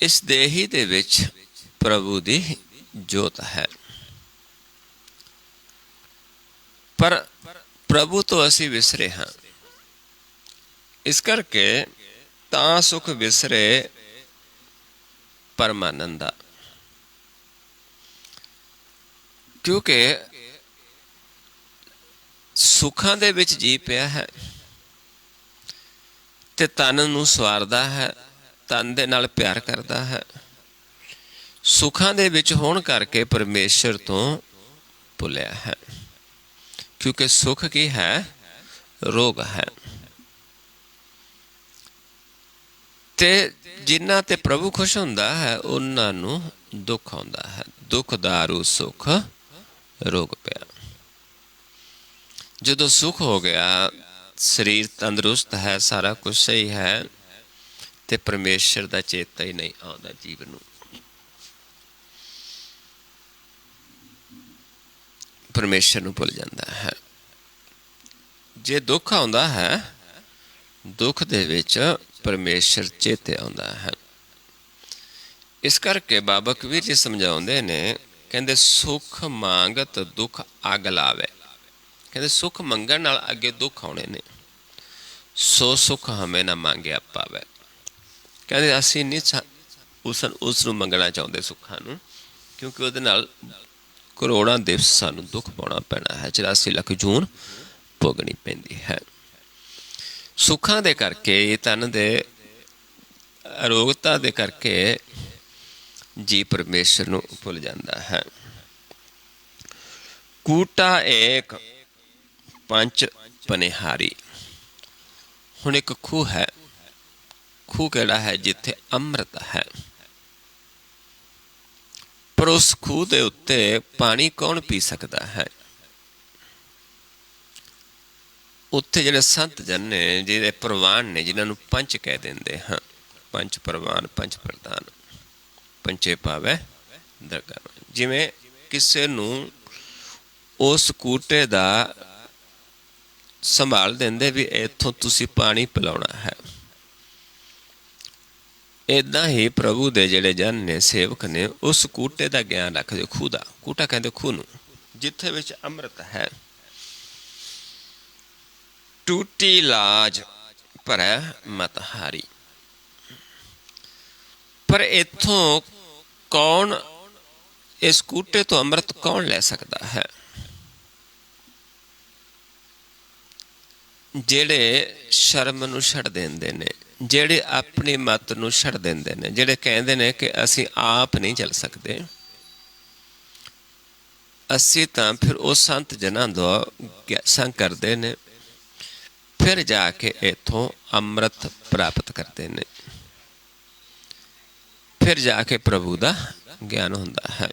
इस देही दे विच प्रभु दी जोत है। पर प्रभु तो असी विसरे हाँ। इस करके तां सुख विसरे परमानंदा। क्योंकि सुखां दे विच जी पिया है ते तन नूं सवारदा है, तन दे नाल प्यार करदा है। सुखां दे विच होण करके परमेश्वर तो भुलिया है। क्योंकि सुख की है? रोग है। ते जिन्हां ते प्रभु खुश हुंदा है उन्हां नूं दुख आउंदा है। दुख दारू सुख रोग पिया। जदों सुख हो गया, शरीर तंदुरुस्त है, सारा कुछ सही है, ते परमेश्वर दा चेता ही नहीं आउंदा जीवन नूं। ਪਰਮੇਸ਼ਰ ਨੂੰ ਭੁੱਲ ਜਾਂਦਾ ਹੈ। ਜੇ ਦੁੱਖ ਆਉਂਦਾ ਹੈ, ਦੁੱਖ ਦੇ ਵਿੱਚ ਪਰਮੇਸ਼ਰ ਚੇਤੇ ਆਉਂਦਾ ਹੈ। ਇਸ ਕਰਕੇ ਬਾਬਾ ਕਬੀਰ ਜੀ ਸਮਝਾਉਂਦੇ ਨੇ, ਕਹਿੰਦੇ ਸੁੱਖ ਮੰਗਤ ਦੁੱਖ ਅੱਗ ਲਾਵੇ। ਕਹਿੰਦੇ ਸੁੱਖ ਮੰਗਣ ਨਾਲ ਅੱਗੇ ਦੁੱਖ ਆਉਣੇ ਨੇ। ਸੋ ਸੁੱਖ ਹਮੇ ਨਾ ਮੰਗਿਆ ਪਾਵੇ। ਕਹਿੰਦੇ ਅਸੀਂ ਨਹੀਂ ਉਸ ਨੂੰ ਮੰਗਣਾ ਚਾਹੁੰਦੇ ਸੁੱਖਾਂ ਨੂੰ, ਕਿਉਂਕਿ ਉਹਦੇ ਨਾਲ ਕਰੋੜਾਂ ਦਿਵਸ ਸਾਨੂੰ ਦੁੱਖ ਪਾਉਣਾ ਪੈਣਾ ਹੈ, 84 ਲੱਖ ਜੂਨ ਭੋਗਣੀ ਪੈਂਦੀ ਹੈ। ਸੁੱਖਾਂ ਦੇ ਕਰਕੇ, ਤਨ ਦੇ ਅਰੋਗਤਾ ਦੇ ਕਰਕੇ ਜੀ ਪਰਮੇਸ਼ਰ ਨੂੰ ਭੁੱਲ ਜਾਂਦਾ ਹੈ। ਕੂਟਾ ਏਕ ਪੰਚ ਪਨਿਹਾਰੀ। ਹੁਣ ਇੱਕ ਖੂਹ ਹੈ। ਖੂਹ ਕਿਹੜਾ ਹੈ? ਜਿੱਥੇ ਅੰਮ੍ਰਿਤ ਹੈ। ਪਰ ਉਸ ਖੂਹ ਦੇ ਉੱਤੇ ਪਾਣੀ ਕੌਣ ਪੀ ਸਕਦਾ ਹੈ? ਉੱਥੇ ਜਿਹੜੇ ਸੰਤ ਜਨ ਨੇ, ਜਿਹੜੇ ਪ੍ਰਵਾਨ ਨੇ, ਜਿਨ੍ਹਾਂ ਨੂੰ ਪੰਚ ਕਹਿ ਦਿੰਦੇ ਹਾਂ, ਪੰਚ ਪ੍ਰਵਾਨ, ਪੰਚ ਪ੍ਰਧਾਨ, ਪੰਚੇ ਪਾਵੇ ਦਰਗਾਹ। ਜਿਵੇਂ ਕਿਸੇ ਨੂੰ ਉਸ ਕੂਟੇ ਦਾ ਸੰਭਾਲ ਦਿੰਦੇ ਵੀ ਇੱਥੋਂ ਤੁਸੀਂ ਪਾਣੀ ਪਿਲਾਉਣਾ ਹੈ, ਇੱਦਾਂ ਹੀ ਪ੍ਰਭੂ ਦੇ ਜਿਹੜੇ ਜਨ ਨੇ, ਸੇਵਕ ਨੇ, ਉਸ ਕੂਟੇ ਦਾ ਗਿਆਨ ਰੱਖਦੇ। ਖੂਹ ਦਾ ਕੂਟਾ ਕਹਿੰਦੇ ਖੂਹ ਨੂੰ, ਜਿੱਥੇ ਵਿੱਚ ਅੰਮ੍ਰਿਤ ਹੈ। ਟੂਟੀ ਲਾਜ ਭਰੈ ਮਤ ਹਾਰੀ। ਪਰ ਇੱਥੋਂ ਕੌਣ, ਇਸ ਕੂਟੇ ਤੋਂ ਅੰਮ੍ਰਿਤ ਕੌਣ ਲੈ ਸਕਦਾ ਹੈ? ਜਿਹੜੇ ਸ਼ਰਮ ਨੂੰ ਛੱਡ ਦਿੰਦੇ ਨੇ, ਜਿਹੜੇ ਆਪਣੀ ਮੱਤ ਨੂੰ ਛੱਡ ਦਿੰਦੇ ਨੇ, ਜਿਹੜੇ ਕਹਿੰਦੇ ਨੇ ਕਿ ਅਸੀਂ ਆਪ ਨਹੀਂ ਚੱਲ ਸਕਦੇ, ਅਸੀਂ ਤਾਂ ਫਿਰ ਉਹ ਸੰਤ ਜਨਾਂ ਦਾ ਸੰਗ ਕਰਦੇ ਨੇ, ਫਿਰ ਜਾ ਕੇ ਇੱਥੋਂ ਅੰਮ੍ਰਿਤ ਪ੍ਰਾਪਤ ਕਰਦੇ ਨੇ, ਫਿਰ ਜਾ ਕੇ ਪ੍ਰਭੂ ਦਾ ਗਿਆਨ ਹੁੰਦਾ ਹੈ।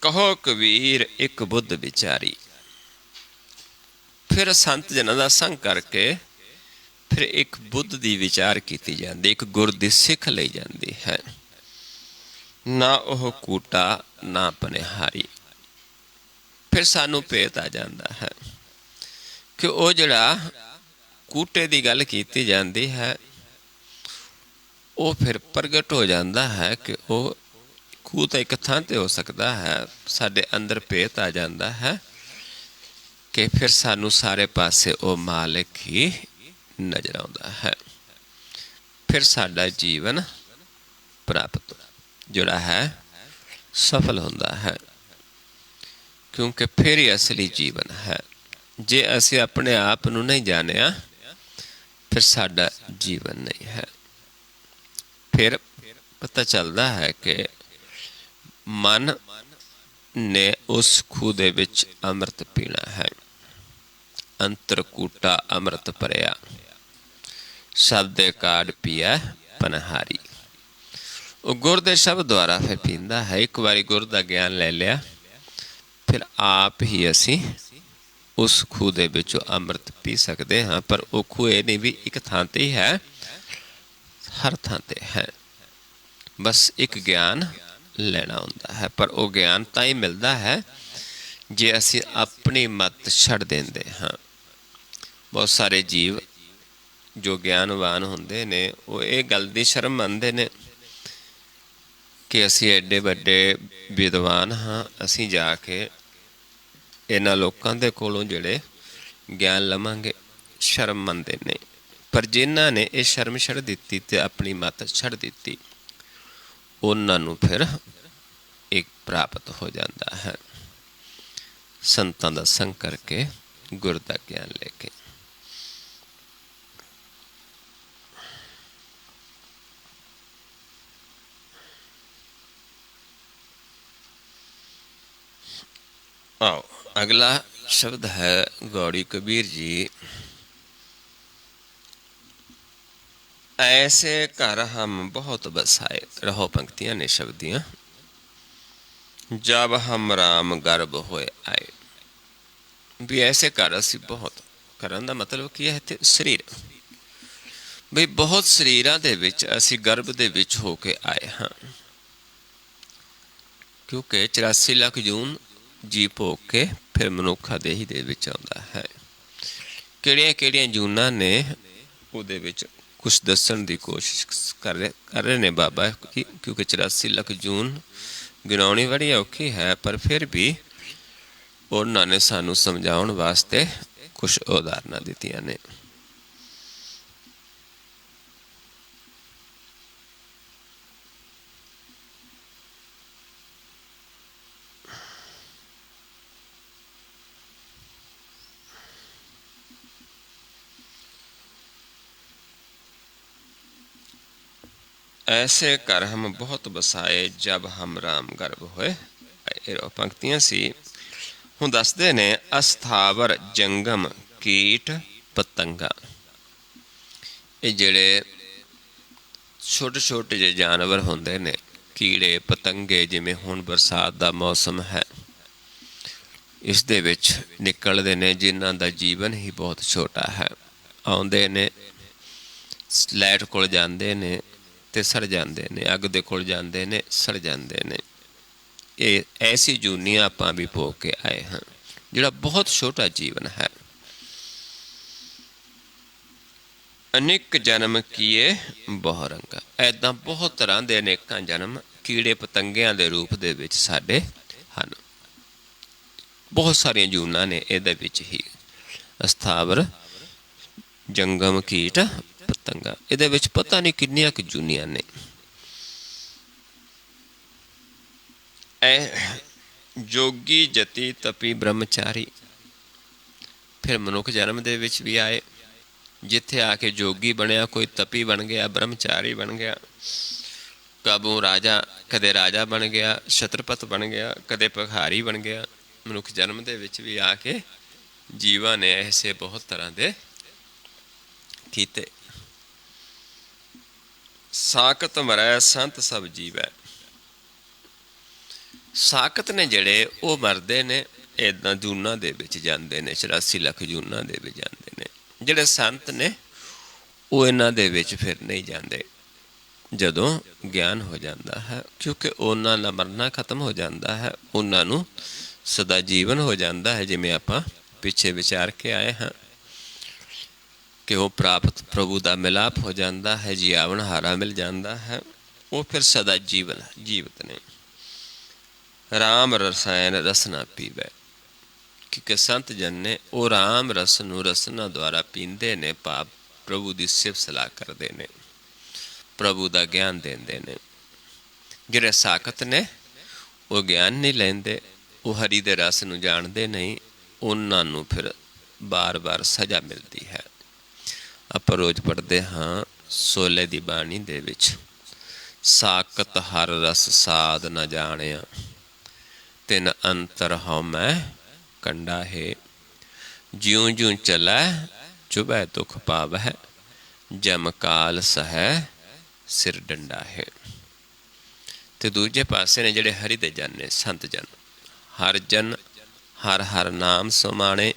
ਕਹੋ ਕਬੀਰ ਇੱਕ ਬੁੱਧ ਵਿਚਾਰੀ। ਫਿਰ ਸੰਤ ਜਨਾਂ ਦਾ ਸੰਗ ਕਰਕੇ ਫਿਰ ਇੱਕ ਬੁੱਧ ਦੀ ਵਿਚਾਰ ਕੀਤੀ ਜਾਂਦੀ, ਇੱਕ ਗੁਰ ਦੀ ਸਿੱਖ ਲਈ ਜਾਂਦੀ ਹੈ। ਨਾ ਉਹ ਕੂਟਾ ਨਾ ਪਨਿਹਾਰੀ। ਫਿਰ ਸਾਨੂੰ ਭੇਤ ਆ ਜਾਂਦਾ ਹੈ ਕਿ ਉਹ ਜਿਹੜਾ ਕੂਟੇ ਦੀ ਗੱਲ ਕੀਤੀ ਜਾਂਦੀ ਹੈ, ਉਹ ਫਿਰ ਪ੍ਰਗਟ ਹੋ ਜਾਂਦਾ ਹੈ ਕਿ ਉਹ ਖੂਹ ਤਾਂ ਇੱਕ ਥਾਂ 'ਤੇ ਹੋ ਸਕਦਾ ਹੈ। ਸਾਡੇ ਅੰਦਰ ਭੇਤ ਆ ਜਾਂਦਾ ਹੈ ਕਿ ਫਿਰ ਸਾਨੂੰ ਸਾਰੇ ਪਾਸੇ ਉਹ ਮਾਲਿਕ ਹੀ ਨਜ਼ਰ ਆਉਂਦਾ ਹੈ। ਫਿਰ ਸਾਡਾ ਜੀਵਨ ਪ੍ਰਾਪਤ ਜਿਹੜਾ ਹੈ ਸਫਲ ਹੁੰਦਾ ਹੈ, ਕਿਉਂਕਿ ਫਿਰ ਹੀ ਅਸਲੀ ਜੀਵਨ ਹੈ। ਜੇ ਅਸੀਂ ਆਪਣੇ ਆਪ ਨੂੰ ਨਹੀਂ ਜਾਣਿਆ, ਫਿਰ ਸਾਡਾ ਜੀਵਨ ਨਹੀਂ ਹੈ। ਫਿਰ ਪਤਾ ਚੱਲਦਾ ਹੈ ਕਿ ਮਨ ਨੇ ਉਸ ਖੂਹ ਦੇ ਵਿੱਚ ਅੰਮ੍ਰਿਤ ਪੀਣਾ ਹੈ। ਅੰਤਰ ਕੂਟਾ ਅੰਮ੍ਰਿਤ ਭਰਿਆ, ਸ਼ਬਦੇ ਕਾਢ ਪੀਐ ਪਨਹਾਰੀ। ਉਹ ਗੁਰ ਦੇ ਸ਼ਬਦ ਦੁਆਰਾ ਫਿਰ ਪੀਂਦਾ ਹੈ। ਇੱਕ ਵਾਰੀ ਗੁਰ ਦਾ ਗਿਆਨ ਲੈ ਲਿਆ, ਫਿਰ ਆਪ ਹੀ ਅਸੀਂ ਉਸ ਖੂਹ ਦੇ ਵਿੱਚੋਂ ਅੰਮ੍ਰਿਤ ਪੀ ਸਕਦੇ ਹਾਂ। ਪਰ ਉਹ ਖੂਹ ਇਹ ਨਹੀਂ ਵੀ ਇੱਕ ਥਾਂ 'ਤੇ ਹੀ ਹੈ, ਹਰ ਥਾਂ 'ਤੇ ਹੈ। ਬਸ ਇੱਕ ਗਿਆਨ ਲੈਣਾ ਹੁੰਦਾ ਹੈ। ਪਰ ਉਹ ਗਿਆਨ ਤਾਂ ਹੀ ਮਿਲਦਾ ਹੈ ਜੇ ਅਸੀਂ ਆਪਣੀ ਮੱਤ ਛੱਡ ਦਿੰਦੇ ਹਾਂ। ਬਹੁਤ ਸਾਰੇ ਜੀਵ ਜੋ ਗਿਆਨਵਾਨ ਹੁੰਦੇ ਨੇ, ਉਹ ਇਹ ਗੱਲ ਦੀ ਸ਼ਰਮ ਮੰਨਦੇ ਨੇ ਕਿ ਅਸੀਂ ਐਡੇ ਵੱਡੇ ਵਿਦਵਾਨ ਹਾਂ, ਅਸੀਂ ਜਾ ਕੇ ਇਹਨਾਂ ਲੋਕਾਂ ਦੇ ਕੋਲੋਂ ਜਿਹੜੇ ਗਿਆਨ ਲਵਾਂਗੇ। ਸ਼ਰਮ ਮੰਨਦੇ ਨੇ। ਪਰ ਜਿਨ੍ਹਾਂ ਨੇ ਇਹ ਸ਼ਰਮ ਛੱਡ ਦਿੱਤੀ ਅਤੇ ਆਪਣੀ ਮੱਤ ਛੱਡ ਦਿੱਤੀ, ਉਹਨਾਂ ਨੂੰ ਫਿਰ ਇੱਕ ਪ੍ਰਾਪਤ ਹੋ ਜਾਂਦਾ ਹੈ, ਸੰਤਾਂ ਦਾ ਸੰਗ ਕਰਕੇ, ਗੁਰ ਦਾ ਗਿਆਨ ਲੈ ਕੇ। आओ अगला शब्द है गौड़ी कबीर जी। ऐसे घर हम बहुत बसाए। रहो पंक्तियां ने शब्द दियां। जब हम राम गर्भ होए आए। भी ऐसे घर असी बहुत, घरां दा मतलब की है शरीर, बई बहुत शरीरां दे विच असी गर्भ दे विच हो के आए हाँ। ਕਿਉਂਕਿ 84 ਲੱਖ ਜੂਨ ਜੀ ਭੋਗ ਕੇ ਫਿਰ ਮਨੁੱਖਾ ਦੇਹੀ ਦੇ ਵਿੱਚ ਆਉਂਦਾ ਹੈ। ਕਿਹੜੀਆਂ ਕਿਹੜੀਆਂ ਜੂਨਾਂ ਨੇ ਉਹਦੇ ਵਿੱਚ ਕੁਛ ਦੱਸਣ ਦੀ ਕੋਸ਼ਿਸ਼ ਕਰ ਰਹੇ ਨੇ ਬਾਬਾ, ਕਿਉਂਕਿ 84 ਲੱਖ ਜੂਨ ਗਿਣਾਉਣੀ ਬੜੀ ਔਖੀ ਹੈ, ਪਰ ਫਿਰ ਵੀ ਉਹਨਾਂ ਨੇ ਸਾਨੂੰ ਸਮਝਾਉਣ ਵਾਸਤੇ ਕੁਛ ਉਦਾਹਰਨਾਂ ਦਿੱਤੀਆਂ ਨੇ। ਐਸੇ ਘਰ ਹਮ ਬਹੁਤ ਬਸਾਏ ਜਬ ਹਮ ਰਾਮ ਗਰਭ ਹੋਏ। ਇਹ ਪੰਕਤੀਆਂ ਸੀ। ਹੁਣ ਦੱਸਦੇ ਨੇ ਅਸਥਾਵਰ ਜੰਗਮ ਕੀਟ ਪਤੰਗਾ, ਇਹ ਜਿਹੜੇ ਛੋਟੇ ਛੋਟੇ ਜਿਹੇ ਜਾਨਵਰ ਹੁੰਦੇ ਨੇ, ਕੀੜੇ ਪਤੰਗੇ, ਜਿਵੇਂ ਹੁਣ ਬਰਸਾਤ ਦਾ ਮੌਸਮ ਹੈ, ਇਸ ਦੇ ਵਿੱਚ ਨਿਕਲਦੇ ਨੇ, ਜਿਨ੍ਹਾਂ ਦਾ ਜੀਵਨ ਹੀ ਬਹੁਤ ਛੋਟਾ ਹੈ। ਆਉਂਦੇ ਨੇ, ਲਾਈਟ ਕੋਲ ਜਾਂਦੇ ਨੇ ਤੇ ਸੜ ਜਾਂਦੇ ਨੇ, ਅੱਗ ਦੇ ਕੋਲ ਜਾਂਦੇ ਨੇ, ਸੜ ਜਾਂਦੇ ਨੇ। ਇਹ ਐਸੀ ਜੂਨੀਆਂ ਆਪਾਂ ਵੀ ਭੋਗ ਕੇ ਆਏ ਹਾਂ, ਜਿਹੜਾ ਬਹੁਤ ਛੋਟਾ ਜੀਵਨ ਹੈ। ਅਨੇਕ ਜਨਮ ਕੀਏ ਬਹੁ ਰੰਗਾ, ਐਦਾਂ ਬਹੁਤ ਤਰ੍ਹਾਂ ਦੇ ਅਨੇਕਾਂ ਜਨਮ ਕੀੜੇ ਪਤੰਗਿਆਂ ਦੇ ਰੂਪ ਦੇ ਵਿੱਚ ਸਾਡੇ ਹਨ। ਬਹੁਤ ਸਾਰੀਆਂ ਜੂਨਾਂ ਨੇ ਇਹਦੇ ਵਿੱਚ ਹੀ। ਅਸਥਾਵਰ ਜੰਗਮ ਕੀਟ ਪਤੰਗਾ, ਇਹਦੇ ਵਿੱਚ ਪਤਾ ਨਹੀਂ ਕਿੰਨੀਆਂ ਕੁ ਜੂਨੀਆਂ ਨੇ। ਜੋਗੀ ਜਤੀ ਤਪੀ ਬ੍ਰਹਮਚਾਰੀ, ਫਿਰ ਮਨੁੱਖ ਜਨਮ ਦੇ ਵਿੱਚ ਵੀ ਆਏ, ਜਿੱਥੇ ਆ ਕੇ ਜੋਗੀ ਬਣਿਆ, ਕੋਈ ਤਪੀ ਬਣ ਗਿਆ, ਬ੍ਰਹਮਚਾਰੀ ਬਣ ਗਿਆ, ਕਬੂ ਰਾਜਾ, ਕਦੇ ਰਾਜਾ ਬਣ ਗਿਆ, ਛਤਰਪਤ ਬਣ ਗਿਆ, ਕਦੇ ਭਿਖਾਰੀ ਬਣ ਗਿਆ। ਮਨੁੱਖ ਜਨਮ ਦੇ ਵਿੱਚ ਵੀ ਆ ਕੇ ਜੀਵਾਂ ਨੇ ਐਸੇ ਬਹੁਤ ਤਰ੍ਹਾਂ ਦੇ ਕੀਤੇ। ਸਾਕਤ ਮਰੈ ਸੰਤ ਸਭ ਜੀਵੈ, ਸਾਕਤ ਨੇ ਜਿਹੜੇ ਉਹ ਮਰਦੇ ਨੇ, ਇੱਦਾਂ ਜੂਨਾਂ ਦੇ ਵਿੱਚ ਜਾਂਦੇ ਨੇ, 84 ਲੱਖ ਜੂਨਾਂ ਦੇ ਵਿੱਚ ਜਾਂਦੇ ਨੇ। ਜਿਹੜੇ ਸੰਤ ਨੇ ਉਹ ਇਹਨਾਂ ਦੇ ਵਿੱਚ ਫਿਰ ਨਹੀਂ ਜਾਂਦੇ ਜਦੋਂ ਗਿਆਨ ਹੋ ਜਾਂਦਾ ਹੈ, ਕਿਉਂਕਿ ਉਹਨਾਂ ਦਾ ਮਰਨਾ ਖਤਮ ਹੋ ਜਾਂਦਾ ਹੈ, ਉਹਨਾਂ ਨੂੰ ਸਦਾ ਜੀਵਨ ਹੋ ਜਾਂਦਾ ਹੈ। ਜਿਵੇਂ ਆਪਾਂ ਪਿੱਛੇ ਵਿਚਾਰ ਕੇ ਆਏ ਹਾਂ ਕਿ ਉਹ ਪ੍ਰਾਪਤ ਪ੍ਰਭੂ ਦਾ ਮਿਲਾਪ ਹੋ ਜਾਂਦਾ ਹੈ, ਜੀਵਨ ਹਾਰਾ ਮਿਲ ਜਾਂਦਾ ਹੈ, ਉਹ ਫਿਰ ਸਦਾ ਜੀਵਤ ਨੇ। ਰਾਮ ਰਸਾਇਣ ਰਸਨਾ ਪੀਵੈ, ਕਿਉਂਕਿ ਸੰਤ ਜਨ ਨੇ ਉਹ ਰਾਮ ਰਸ ਨੂੰ ਰਸਨਾ ਦੁਆਰਾ ਪੀਂਦੇ ਨੇ, ਭਾਵ ਪ੍ਰਭੂ ਦੀ ਸਿਫਤ ਸਲਾਹ ਕਰਦੇ ਨੇ, ਪ੍ਰਭੂ ਦਾ ਗਿਆਨ ਦਿੰਦੇ ਨੇ। ਜਿਹੜੇ ਸਾਕਤ ਨੇ ਉਹ ਗਿਆਨ ਨਹੀਂ ਲੈਂਦੇ, ਉਹ ਹਰੀ ਦੇ ਰਸ ਨੂੰ ਜਾਣਦੇ ਨਹੀਂ, ਉਹਨਾਂ ਨੂੰ ਫਿਰ ਬਾਰ-ਬਾਰ ਸਜ਼ਾ ਮਿਲਦੀ ਹੈ। ਆਪਾਂ ਰੋਜ਼ ਪੜ੍ਹਦੇ ਹਾਂ ਸੋਲੇ ਦੀ ਬਾਣੀ ਦੇ ਵਿੱਚ, ਸਾਕਤ ਹਰ ਰਸ ਸਾਧ ਨ ਜਾਣਿਆ, ਤਿਨ ਅੰਤਰ ਹਉਮੈ ਕੰਡਾ ਹੈ, ਜਿਉਂ ਜਿਉਂ ਚਲੈ ਚੁਭੈ ਦੁਖ ਪਾਵਹਿ, ਜਮ ਕਾਲ ਸਹੈ ਸਿਰ ਡੰਡਾ ਹੈ। ਤੇ ਦੂਜੇ ਪਾਸੇ ਨੇ ਜਿਹੜੇ ਹਰੀ ਦੇ ਜਨ ਨੇ, ਸੰਤ ਜਨ, ਹਰ ਜਨ ਹਰ ਹਰ ਨਾਮ ਸਮਾਣੇ,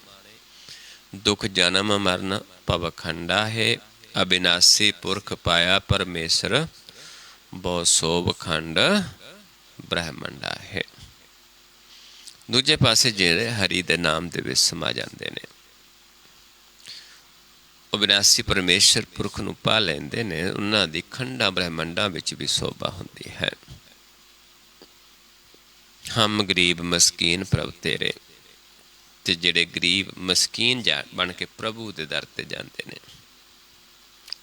ਦੁਖ ਜਨਮ ਮਰਨ ਭਵਖੰਡਾ ਹੈ, ਅਬਿਨਾਸੀ ਪੁਰਖ ਪਾਇਆ ਪਰਮੇਸ਼ਰ, ਬਹੁ ਸੋਭ ਖੰਡ ਬ੍ਰਹਮੰਡਾ ਹੈ। ਦੂਜੇ ਪਾਸੇ ਜਿਹੜੇ ਹਰੀ ਦੇ ਨਾਮ ਦੇ ਵਿੱਚ ਸਮਾ ਜਾਂਦੇ ਨੇ, ਅਬਿਨਾਸੀ ਪਰਮੇਸ਼ਰ ਪੁਰਖ ਨੂੰ ਪਾ ਲੈਂਦੇ ਨੇ, ਉਹਨਾਂ ਦੀ ਖੰਡਾਂ ਬ੍ਰਹਮੰਡਾਂ ਵਿੱਚ ਵੀ ਸੋਭਾ ਹੁੰਦੀ ਹੈ। ਹਮ ਗਰੀਬ ਮਸਕੀਨ ਪ੍ਰਭ ਤੇਰੇ, ਤੇ ਜਿਹੜੇ ਗਰੀਬ ਮਸਕੀਨ ਬਣ ਕੇ ਪ੍ਰਭੂ ਦੇ ਦਰ ਤੇ ਜਾਂਦੇ ਨੇ,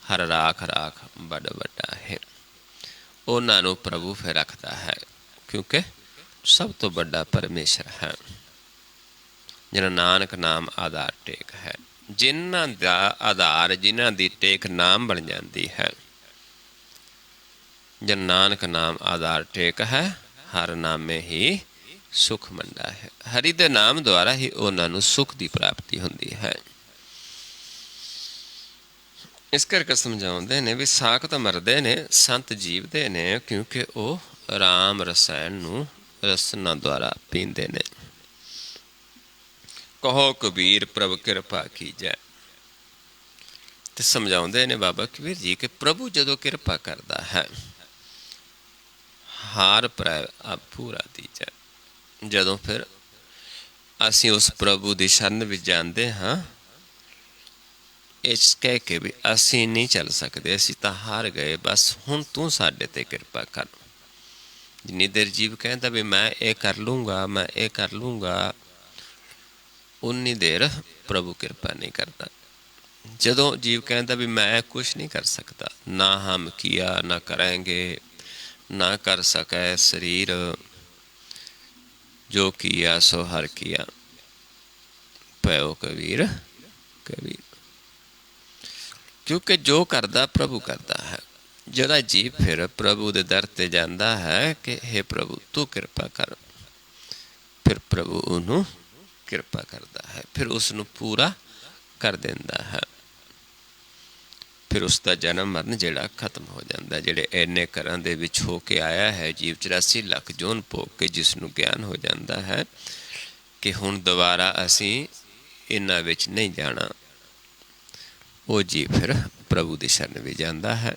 ਹਰ ਰਾਖ ਰਾਖ ਬੜ ਵੱਡਾ ਹੈ, ਉਹਨਾਂ ਨੂੰ ਪ੍ਰਭੂ ਫਿਰ ਰੱਖਦਾ ਹੈ, ਕਿਉਂਕਿ ਸਭ ਤੋਂ ਵੱਡਾ ਪਰਮੇਸ਼ਰ ਹੈ। ਜਿਹਨਾਂ ਨਾਨਕ ਨਾਮ ਆਧਾਰ ਟੇਕ ਹੈ, ਜਿਨ੍ਹਾਂ ਦਾ ਆਧਾਰ, ਜਿਨ੍ਹਾਂ ਦੀ ਟੇਕ ਨਾਮ ਬਣ ਜਾਂਦੀ ਹੈ। ਜਨ ਨਾਨਕ ਨਾਮ ਆਧਾਰ ਟੇਕ ਹੈ, ਹਰ ਨਾਮੇ ਹੀ ਸੁਖ ਮੰਡਾ ਹੈ। ਹਰੀ ਦੇ ਨਾਮ ਦੁਆਰਾ ਹੀ ਉਹਨਾਂ ਨੂੰ ਸੁਖ ਦੀ ਪ੍ਰਾਪਤੀ ਹੁੰਦੀ ਹੈ। ਇਸ ਕਰਕੇ ਸਮਝਾਉਂਦੇ ਨੇ ਵੀ ਸਾਖਤ ਮਰਦੇ ਨੇ, ਸੰਤ ਜੀਵਦੇ ਨੇ, ਕਿਉਂਕਿ ਉਹ ਰਾਮ ਰਸਾਇਣ ਨੂੰ ਰਸਨਾ ਦੁਆਰਾ ਪੀਂਦੇ ਨੇ। ਕਹੋ ਕਬੀਰ ਪ੍ਰਭ ਕਿਰਪਾ ਕੀਜੈ, ਤੇ ਸਮਝਾਉਂਦੇ ਨੇ ਬਾਬਾ ਕਬੀਰ ਜੀ ਕਿ ਪ੍ਰਭੂ ਜਦੋਂ ਕਿਰਪਾ ਕਰਦਾ ਹੈ, ਹਾਰ ਪ੍ਰੈ ਆਪੂ ਦੀਜੈ। ਜਦੋਂ ਫਿਰ ਅਸੀਂ ਉਸ ਪ੍ਰਭੂ ਦੀ ਸ਼ਰਨ ਵਿੱਚ ਜਾਂਦੇ ਹਾਂ, ਇਸ ਕਹਿ ਕੇ ਵੀ ਅਸੀਂ ਨਹੀਂ ਚੱਲ ਸਕਦੇ, ਅਸੀਂ ਤਾਂ ਹਾਰ ਗਏ, ਬਸ ਹੁਣ ਤੂੰ ਸਾਡੇ 'ਤੇ ਕਿਰਪਾ ਕਰ। ਜਿੰਨੀ ਦੇਰ ਜੀਵ ਕਹਿੰਦਾ ਵੀ ਮੈਂ ਇਹ ਕਰ ਲੂੰਗਾ, ਮੈਂ ਇਹ ਕਰ ਲੂੰਗਾ, ਉਨੀ ਦੇਰ ਪ੍ਰਭੂ ਕਿਰਪਾ ਨਹੀਂ ਕਰਦਾ। ਜਦੋਂ ਜੀਵ ਕਹਿੰਦਾ ਵੀ ਮੈਂ ਕੁਛ ਨਹੀਂ ਕਰ ਸਕਦਾ, ਨਾ ਹਮ ਕੀਆ ਨਾ ਕਰਾਂਗੇ, ਨਾ ਕਰ ਸਕੈ ਸਰੀਰ, ਜੋ ਕੀਆ ਸੋ ਹਰ ਕੀਆ, ਭਇਓ ਕਬੀਰ ਕਬੀਰ। ਕਿਉਂਕਿ ਜੋ ਕਰਦਾ ਪ੍ਰਭੂ ਕਰਦਾ ਹੈ। ਜਿਹੜਾ ਜੀਵ ਫਿਰ ਪ੍ਰਭੂ ਦੇ ਦਰ 'ਤੇ ਜਾਂਦਾ ਹੈ ਕਿ ਹੇ ਪ੍ਰਭੂ ਤੂੰ ਕਿਰਪਾ ਕਰ, ਫਿਰ ਪ੍ਰਭੂ ਉਹਨੂੰ ਕਿਰਪਾ ਕਰਦਾ ਹੈ, ਫਿਰ ਉਸ ਨੂੰ ਪੂਰਾ ਕਰ ਦਿੰਦਾ ਹੈ। ਫਿਰ ਉਸ ਦਾ ਜਨਮ ਮਰਨ ਜਿਹੜਾ ਖਤਮ ਹੋ ਜਾਂਦਾ। ਜਿਹੜੇ ਇੰਨੇ ਘਰਾਂ ਦੇ ਵਿੱਚ ਹੋ ਕੇ ਆਇਆ ਹੈ ਜੀਵ, 84 ਲੱਖ ਜੂਨ ਭੋਗ ਕੇ ਜਿਸ ਨੂੰ ਗਿਆਨ ਹੋ ਜਾਂਦਾ ਹੈ ਕਿ ਹੁਣ ਦੁਬਾਰਾ ਅਸੀਂ ਇਹਨਾਂ ਵਿੱਚ ਨਹੀਂ ਜਾਣਾ, ਉਹ ਜੀਵ ਫਿਰ ਪ੍ਰਭੂ ਦੀ ਸ਼ਰਨ ਵੀ ਜਾਂਦਾ ਹੈ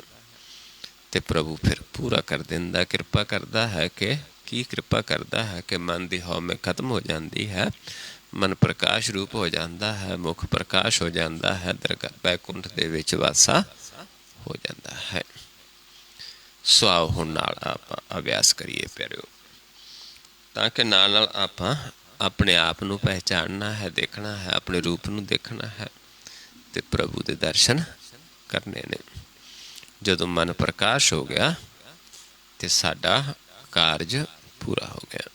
ਅਤੇ ਪ੍ਰਭੂ ਫਿਰ ਪੂਰਾ ਕਰ ਦਿੰਦਾ। ਕਿਰਪਾ ਕਰਦਾ ਹੈ ਕਿ ਕੀ ਕਿਰਪਾ ਕਰਦਾ ਹੈ ਕਿ ਮਨ ਦੀ ਹਉਮੈ ਖਤਮ ਹੋ ਜਾਂਦੀ ਹੈ, ਮਨ ਪ੍ਰਕਾਸ਼ ਰੂਪ ਹੋ ਜਾਂਦਾ ਹੈ, ਮੁਖ ਪ੍ਰਕਾਸ਼ ਹੋ ਜਾਂਦਾ ਹੈ, ਦਰਗਾਹ ਬੈਕੁੰਠ ਦੇ ਵਿੱਚ ਵਾਸਾ ਹੋ ਜਾਂਦਾ ਹੈ। ਸੋ ਆਓ ਹੁਣ ਨਾਲ ਆਪਾਂ ਅਭਿਆਸ ਕਰੀਏ ਪਿਆਰਿਓ, ਤਾਂ ਕਿ ਨਾਲ ਨਾਲ ਆਪਾਂ ਆਪਣੇ ਆਪ ਨੂੰ ਪਹਿਚਾਣਨਾ ਹੈ, ਦੇਖਣਾ ਹੈ, ਆਪਣੇ ਰੂਪ ਨੂੰ ਦੇਖਣਾ ਹੈ ਅਤੇ ਪ੍ਰਭੂ ਦੇ ਦਰਸ਼ਨ ਕਰਨੇ ਨੇ। ਜਦੋਂ ਮਨ ਪ੍ਰਕਾਸ਼ ਹੋ ਗਿਆ ਅਤੇ ਸਾਡਾ ਕਾਰਜ ਪੂਰਾ ਹੋ ਗਿਆ।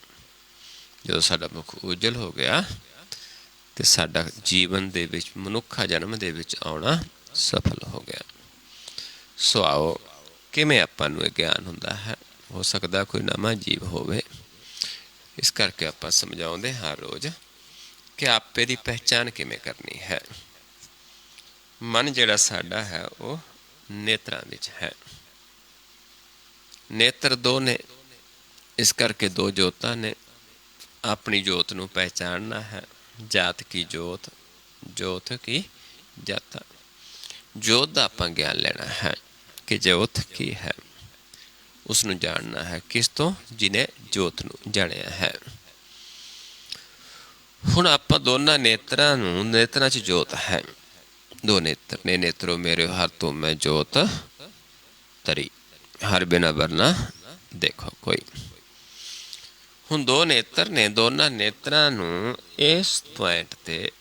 ਜਦੋਂ ਸਾਡਾ ਮੁਖ ਉਜਲ ਹੋ ਗਿਆ ਅਤੇ ਸਾਡਾ ਜੀਵਨ ਦੇ ਵਿੱਚ ਮਨੁੱਖਾ ਜਨਮ ਦੇ ਵਿੱਚ ਆਉਣਾ ਸਫਲ ਹੋ ਗਿਆ। ਸੋ ਆਓ, ਕਿਵੇਂ ਆਪਾਂ ਨੂੰ ਇਹ ਗਿਆਨ ਹੁੰਦਾ ਹੈ? ਹੋ ਸਕਦਾ ਕੋਈ ਨਵਾਂ ਜੀਵ ਹੋਵੇ, ਇਸ ਕਰਕੇ ਆਪਾਂ ਸਮਝਾਉਂਦੇ ਹਾਂ ਰੋਜ਼ ਕਿ ਆਪੇ ਦੀ ਪਹਿਚਾਣ ਕਿਵੇਂ ਕਰਨੀ ਹੈ। ਮਨ ਜਿਹੜਾ ਸਾਡਾ ਹੈ ਉਹ ਨੇਤਰਾਂ ਵਿੱਚ ਹੈ। ਨੇਤਰ ਦੋ ਨੇ, ਇਸ ਕਰਕੇ ਦੋ ਜੋਤਾਂ ਨੇ। ਆਪਣੀ ਜੋਤ ਨੂੰ ਪਹਿਚਾਣਨਾ ਹੈ। ਜਾਤ ਕੀ ਜੋਤ, ਜੋਤ ਕੀ ਜਾਤਾ। ਜੋਤ ਦਾ ਆਪਾਂ ਗਿਆਨ ਲੈਣਾ ਹੈ ਕਿ ਜੋਤ ਕੀ ਹੈ, ਉਸ ਨੂੰ ਜਾਣਨਾ ਹੈ। ਕਿਸ ਤੋਂ? ਜਿਹਨੇ ਜੋਤ ਨੂੰ ਜਾਣਿਆ ਹੈ। ਹੁਣ ਆਪਾਂ ਦੋਨਾਂ ਨੇਤਰਾਂ ਨੂੰ, ਨੇਤਰਾਂ 'ਚ ਜੋਤ ਹੈ, ਦੋ ਨੇਤਰ ਨੇ। ਨੇਤਰੋ ਮੇਰੇ ਹਰ ਤੋਂ ਮੈਂ ਜੋਤ ਤਰੀ, ਹਰ ਬਿਨਾ ਵਰਨਾ ਦੇਖੋ ਕੋਈ। ਹੁਣ ਦੋ ਨੇਤਰ ਨੇ, ਦੋਨਾਂ ਨੇਤਰਾਂ ਨੂੰ ਇਸ ਪੁਆਇੰਟ 'ਤੇ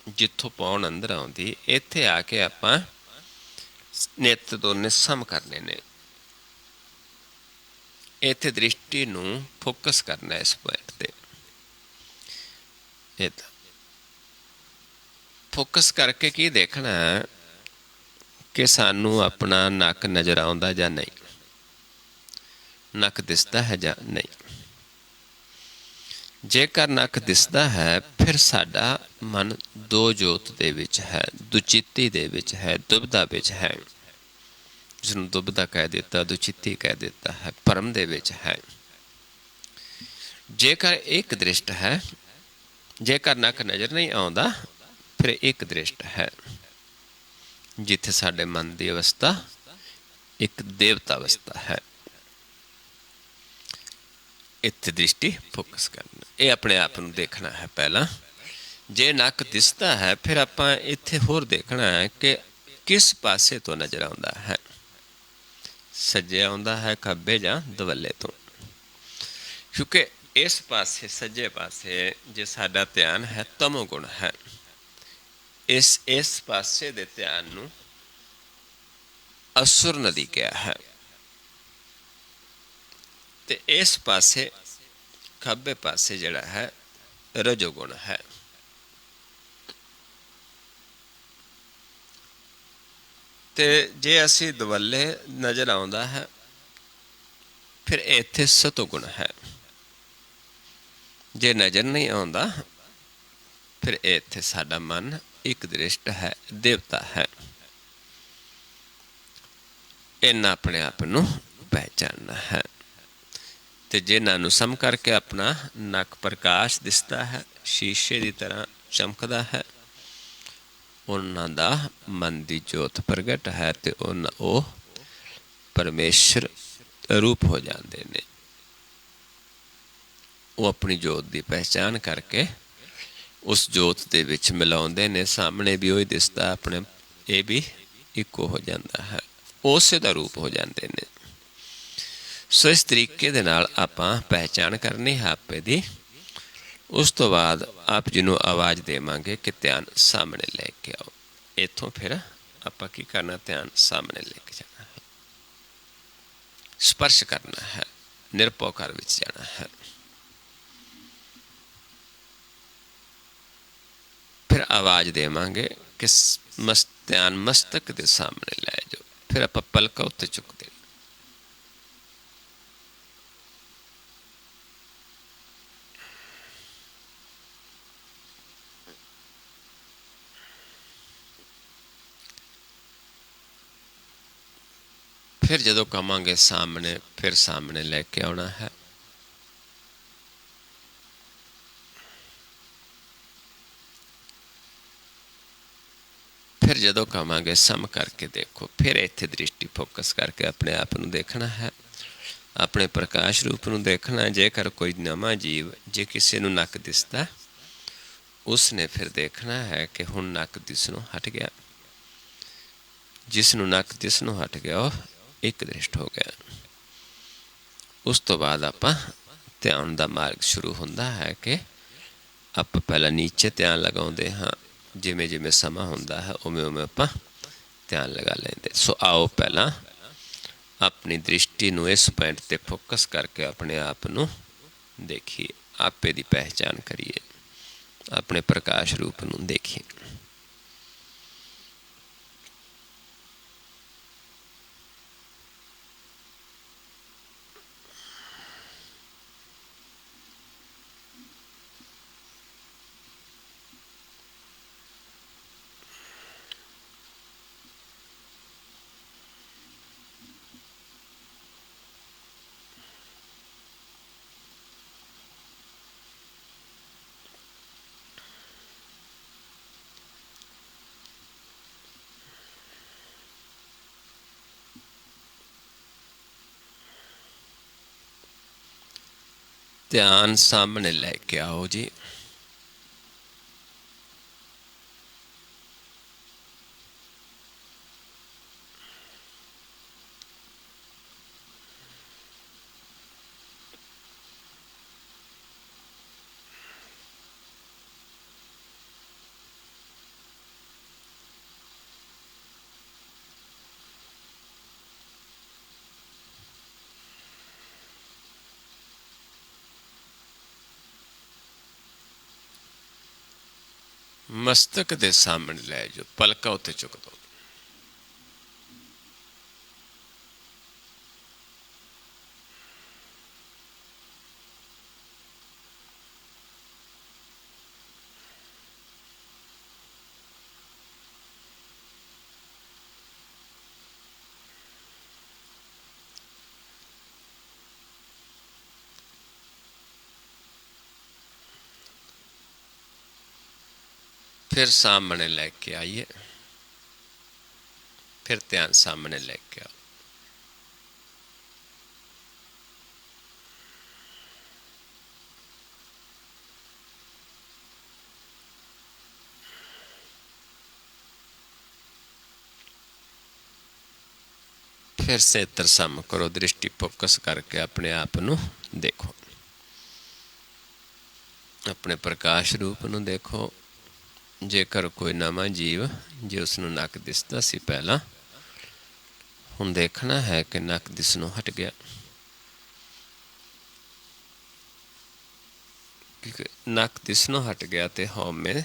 ਜਿੱਥੋਂ ਪਾਉਣ ਅੰਦਰ ਆਉਂਦੀ, ਇੱਥੇ ਆ ਕੇ ਆਪਾਂ ਨੇਤਰ ਦੋਨੇ ਸਮ ਕਰਨੇ ਨੇ। ਇੱਥੇ ਦ੍ਰਿਸ਼ਟੀ ਨੂੰ ਫੋਕਸ ਕਰਨਾ ਇਸ ਪੁਆਇੰਟ 'ਤੇ। ਇਹ ਤਾਂ ਫੋਕਸ ਕਰਕੇ ਕੀ ਦੇਖਣਾ ਕਿ ਸਾਨੂੰ ਆਪਣਾ ਨੱਕ ਨਜ਼ਰ ਆਉਂਦਾ ਜਾਂ ਨਹੀਂ, ਨੱਕ ਦਿਸਦਾ ਹੈ ਜਾਂ ਨਹੀਂ। ਜੇਕਰ ਨੱਕ ਦਿਸਦਾ ਹੈ ਫਿਰ ਸਾਡਾ ਮਨ ਦੋ ਜੋਤ ਦੇ ਵਿੱਚ ਹੈ, ਦੁਚਿੱਤੀ ਦੇ ਵਿੱਚ ਹੈ, ਦੁਬਿਧਾ ਵਿੱਚ ਹੈ। ਜਿਸਨੂੰ ਦੁਬਿਧਾ ਕਹਿ ਦਿੱਤਾ, ਦੁਚਿੱਤੀ ਕਹਿ ਦਿੱਤਾ ਹੈ, ਭਰਮ ਦੇ ਵਿੱਚ ਹੈ। ਜੇਕਰ ਇੱਕ ਦ੍ਰਿਸ਼ਟ ਹੈ, ਜੇਕਰ ਨੱਕ ਨਜ਼ਰ ਨਹੀਂ ਆਉਂਦਾ ਫਿਰ ਇੱਕ ਦ੍ਰਿਸ਼ਟ ਹੈ, ਜਿੱਥੇ ਸਾਡੇ ਮਨ ਦੀ ਅਵਸਥਾ ਇੱਕ ਦੇਵਤਾ ਅਵਸਥਾ ਹੈ। ਇੱਥੇ ਦ੍ਰਿਸ਼ਟੀ ਫੋਕਸ ਕਰਨਾ, ਇਹ ਆਪਣੇ ਆਪ ਨੂੰ ਦੇਖਣਾ ਹੈ ਪਹਿਲਾਂ। ਜੇ ਨੱਕ ਦਿਸਦਾ ਹੈ ਫਿਰ ਆਪਾਂ ਇੱਥੇ ਹੋਰ ਦੇਖਣਾ ਹੈ ਕਿ ਕਿਸ ਪਾਸੇ ਤੋਂ ਨਜ਼ਰ ਆਉਂਦਾ ਹੈ, ਸੱਜੇ ਆਉਂਦਾ ਹੈ, ਖੱਬੇ ਜਾਂ ਦਵੱਲੇ ਤੋਂ। ਕਿਉਂਕਿ ਇਸ ਪਾਸੇ ਸੱਜੇ ਪਾਸੇ ਜੇ ਸਾਡਾ ਧਿਆਨ ਹੈ, ਤਮੋ ਗੁਣ ਹੈ। ਇਸ ਪਾਸੇ ਦੇ ਧਿਆਨ ਨੂੰ ਅਸੁਰ ਨਦੀ ਕਿਹਾ ਹੈ ਤੇ ਇਸ ਪਾਸੇ ਖੱਬੇ ਪਾਸੇ ਜਿਹੜਾ ਹੈ ਰਜੋਗੁਣ ਹੈ। ਤੇ ਜੇ ਅਸੀਂ ਦਵੱਲੇ ਨਜ਼ਰ ਆਉਂਦਾ ਹੈ ਫਿਰ ਇੱਥੇ ਸਤੋਗੁਣ ਹੈ। ਜੇ ਨਜ਼ਰ ਨਹੀਂ ਆਉਂਦਾ ਫਿਰ ਇੱਥੇ ਸਾਡਾ ਮਨ ਇੱਕ ਦ੍ਰਿਸ਼ਟ ਹੈ, ਦੇਵਤਾ ਹੈ। ਇਹਨਾਂ ਆਪਣੇ ਆਪ ਨੂੰ ਪਹਿਚਾਨਣਾ ਹੈ ਤੇ ਜਿਨ੍ਹਾਂ ਨੂੰ ਸਮ ਕਰਕੇ ਆਪਣਾ ਨੱਕ ਪ੍ਰਕਾਸ਼ ਦਿਸਦਾ ਹੈ, ਸ਼ੀਸ਼ੇ ਦੀ ਤਰ੍ਹਾਂ ਚਮਕਦਾ ਹੈ, ਉਹਨਾਂ ਦਾ ਮਨ ਦੀ ਜੋਤ ਪ੍ਰਗਟ ਹੈ ਤੇ ਉਹ ਪਰਮੇਸ਼ਰ ਰੂਪ ਹੋ ਜਾਂਦੇ ਨੇ। ਉਹ ਆਪਣੀ ਜੋਤ ਦੀ ਪਹਿਚਾਣ ਕਰਕੇ ਉਸ ਜੋਤ ਦੇ ਵਿੱਚ ਮਿਲਾਉਂਦੇ ਨੇ। ਸਾਹਮਣੇ ਵੀ ਉਹੀ ਦਿਸਦਾ, ਆਪਣੇ ਇਹ ਵੀ ਇੱਕੋ ਹੋ ਜਾਂਦਾ ਹੈ, ਉਸੇ ਦਾ ਰੂਪ ਹੋ ਜਾਂਦੇ ਨੇ। ਸੋ ਇਸ ਤਰੀਕੇ ਦੇ ਨਾਲ ਆਪਾਂ ਪਹਿਚਾਣ ਕਰਨੀ ਹੈ ਆਪੇ ਦੀ। ਉਸ ਤੋਂ ਬਾਅਦ ਆਪ ਜੀ ਨੂੰ ਆਵਾਜ਼ ਦੇਵਾਂਗੇ ਕਿ ਧਿਆਨ ਸਾਹਮਣੇ ਲੈ ਕੇ ਆਓ। ਇੱਥੋਂ ਫਿਰ ਆਪਾਂ ਕੀ ਕਰਨਾ, ਧਿਆਨ ਸਾਹਮਣੇ ਲੈ ਕੇ ਜਾਣਾ ਹੈ, ਸਪਰਸ਼ ਕਰਨਾ ਹੈ, ਨਿਰਭਉ ਘਰ ਵਿੱਚ ਜਾਣਾ ਹੈ। ਫਿਰ ਆਵਾਜ਼ ਦੇਵਾਂਗੇ ਕਿ ਧਿਆਨ ਮਸਤਕ ਦੇ ਸਾਹਮਣੇ ਲੈ ਜਾਓ। ਫਿਰ ਆਪਾਂ ਪਲਕਾਂ ਉੱਤੇ ਚੁੱਕਦੇ। ਫਿਰ ਜਦੋਂ ਕਹਾਂਗੇ ਸਾਹਮਣੇ, ਫਿਰ ਸਾਹਮਣੇ ਲੈ ਕੇ ਆਉਣਾ ਹੈ। ਫਿਰ ਜਦੋਂ ਕਹਾਂਗੇ ਸਮ ਕਰਕੇ ਦੇਖੋ, ਫਿਰ ਇੱਥੇ ਦ੍ਰਿਸ਼ਟੀ ਫੋਕਸ ਕਰਕੇ ਆਪਣੇ ਆਪ ਨੂੰ ਦੇਖਣਾ ਹੈ, ਆਪਣੇ ਪ੍ਰਕਾਸ਼ ਰੂਪ ਨੂੰ ਦੇਖਣਾ। ਜੇਕਰ ਕੋਈ ਨਵਾਂ ਜੀਵ, ਜੇ ਕਿਸੇ ਨੂੰ ਨੱਕ ਦਿਸਦਾ, ਉਸ ਨੇ ਫਿਰ ਦੇਖਣਾ ਹੈ ਕਿ ਹੁਣ ਨੱਕ ਦਿਸਣੋਂ ਹਟ ਗਿਆ। ਜਿਸ ਨੂੰ ਨੱਕ ਦਿਸਣੋਂ ਹਟ ਗਿਆ ਉਹ ਇੱਕ ਦ੍ਰਿਸ਼ਟ ਹੋ ਗਿਆ। ਉਸ ਤੋਂ ਬਾਅਦ ਆਪਾਂ ਧਿਆਨ ਦਾ ਮਾਰਗ ਸ਼ੁਰੂ ਹੁੰਦਾ ਹੈ ਕਿ ਆਪਾਂ ਪਹਿਲਾਂ ਨੀਚੇ ਧਿਆਨ ਲਗਾਉਂਦੇ ਹਾਂ, ਜਿਵੇਂ ਜਿਵੇਂ ਸਮਾਂ ਹੁੰਦਾ ਹੈ ਉਵੇਂ ਉਵੇਂ ਆਪਾਂ ਧਿਆਨ ਲਗਾ ਲੈਂਦੇ। ਸੋ ਆਓ ਪਹਿਲਾਂ ਆਪਣੀ ਦ੍ਰਿਸ਼ਟੀ ਨੂੰ ਇਸ ਪੁਆਇੰਟ 'ਤੇ ਫੋਕਸ ਕਰਕੇ ਆਪਣੇ ਆਪ ਨੂੰ ਦੇਖੀਏ, ਆਪੇ ਦੀ ਪਹਿਚਾਣ ਕਰੀਏ, ਆਪਣੇ ਪ੍ਰਕਾਸ਼ ਰੂਪ ਨੂੰ ਦੇਖੀਏ। ਧਿਆਨ ਸਾਹਮਣੇ ਲੈ ਕੇ ਆਓ ਜੀ। ਮਸਤਕ ਦੇ ਸਾਹਮਣੇ ਲੈ ਜਾਓ, ਪਲਕਾਂ ਉੱਤੇ ਚੁੱਕ ਦਿਓ। फिर सामने लेके आइए, फिर ध्यान सामने लेके आओ। फिर से तरसम करो, दृष्टि फोकस करके अपने आप नू देखो, अपने प्रकाश रूप नू देखो। जेकर कोई नवा जीव जो उसनू नक दिसदा सी पहला, हुण देखना है कि नक दिसनों हट गया। नक दिसनों हट गया तो हौमे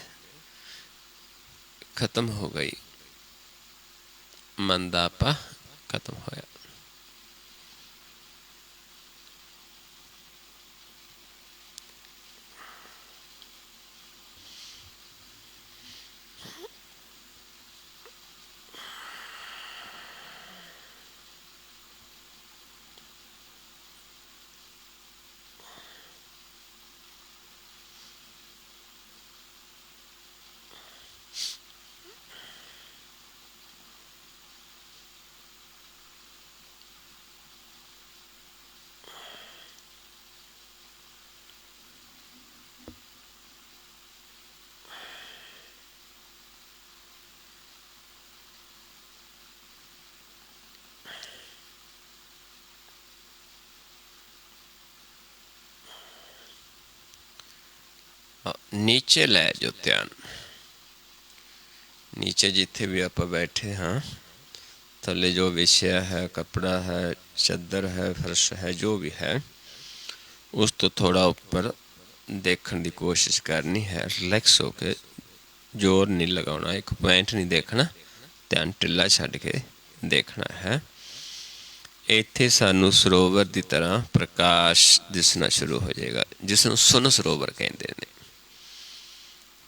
खत्म हो गई, मन दा आपा खत्म होया। ਨੀਚੇ ਲੈ ਜੋ ਧਿਆਨ। ਨੀਚੇ ਜਿੱਥੇ ਵੀ ਆਪਾਂ ਬੈਠੇ ਹਾਂ, ਥੱਲੇ ਜੋ ਵਿਛਿਆ ਹੈ, ਕੱਪੜਾ ਹੈ, ਚੱਦਰ ਹੈ, ਫਰਸ਼ ਹੈ, ਜੋ ਵੀ ਹੈ, ਉਸ ਤੋਂ ਥੋੜ੍ਹਾ ਉੱਪਰ ਦੇਖਣ ਦੀ ਕੋਸ਼ਿਸ਼ ਕਰਨੀ ਹੈ। ਰਿਲੈਕਸ ਹੋ ਕੇ, ਜ਼ੋਰ ਨਹੀਂ ਲਗਾਉਣਾ, ਇੱਕ ਪੁਆਇੰਟ ਨਹੀਂ ਦੇਖਣਾ, ਧਿਆਨ ਢਿੱਲਾ ਛੱਡ ਕੇ ਦੇਖਣਾ ਹੈ। ਇੱਥੇ ਸਾਨੂੰ ਸਰੋਵਰ ਦੀ ਤਰ੍ਹਾਂ ਪ੍ਰਕਾਸ਼ ਦਿਸਣਾ ਸ਼ੁਰੂ ਹੋ ਜਾਏਗਾ, ਜਿਸ ਨੂੰ ਸੁਨ ਸਰੋਵਰ ਕਹਿੰਦੇ ਨੇ।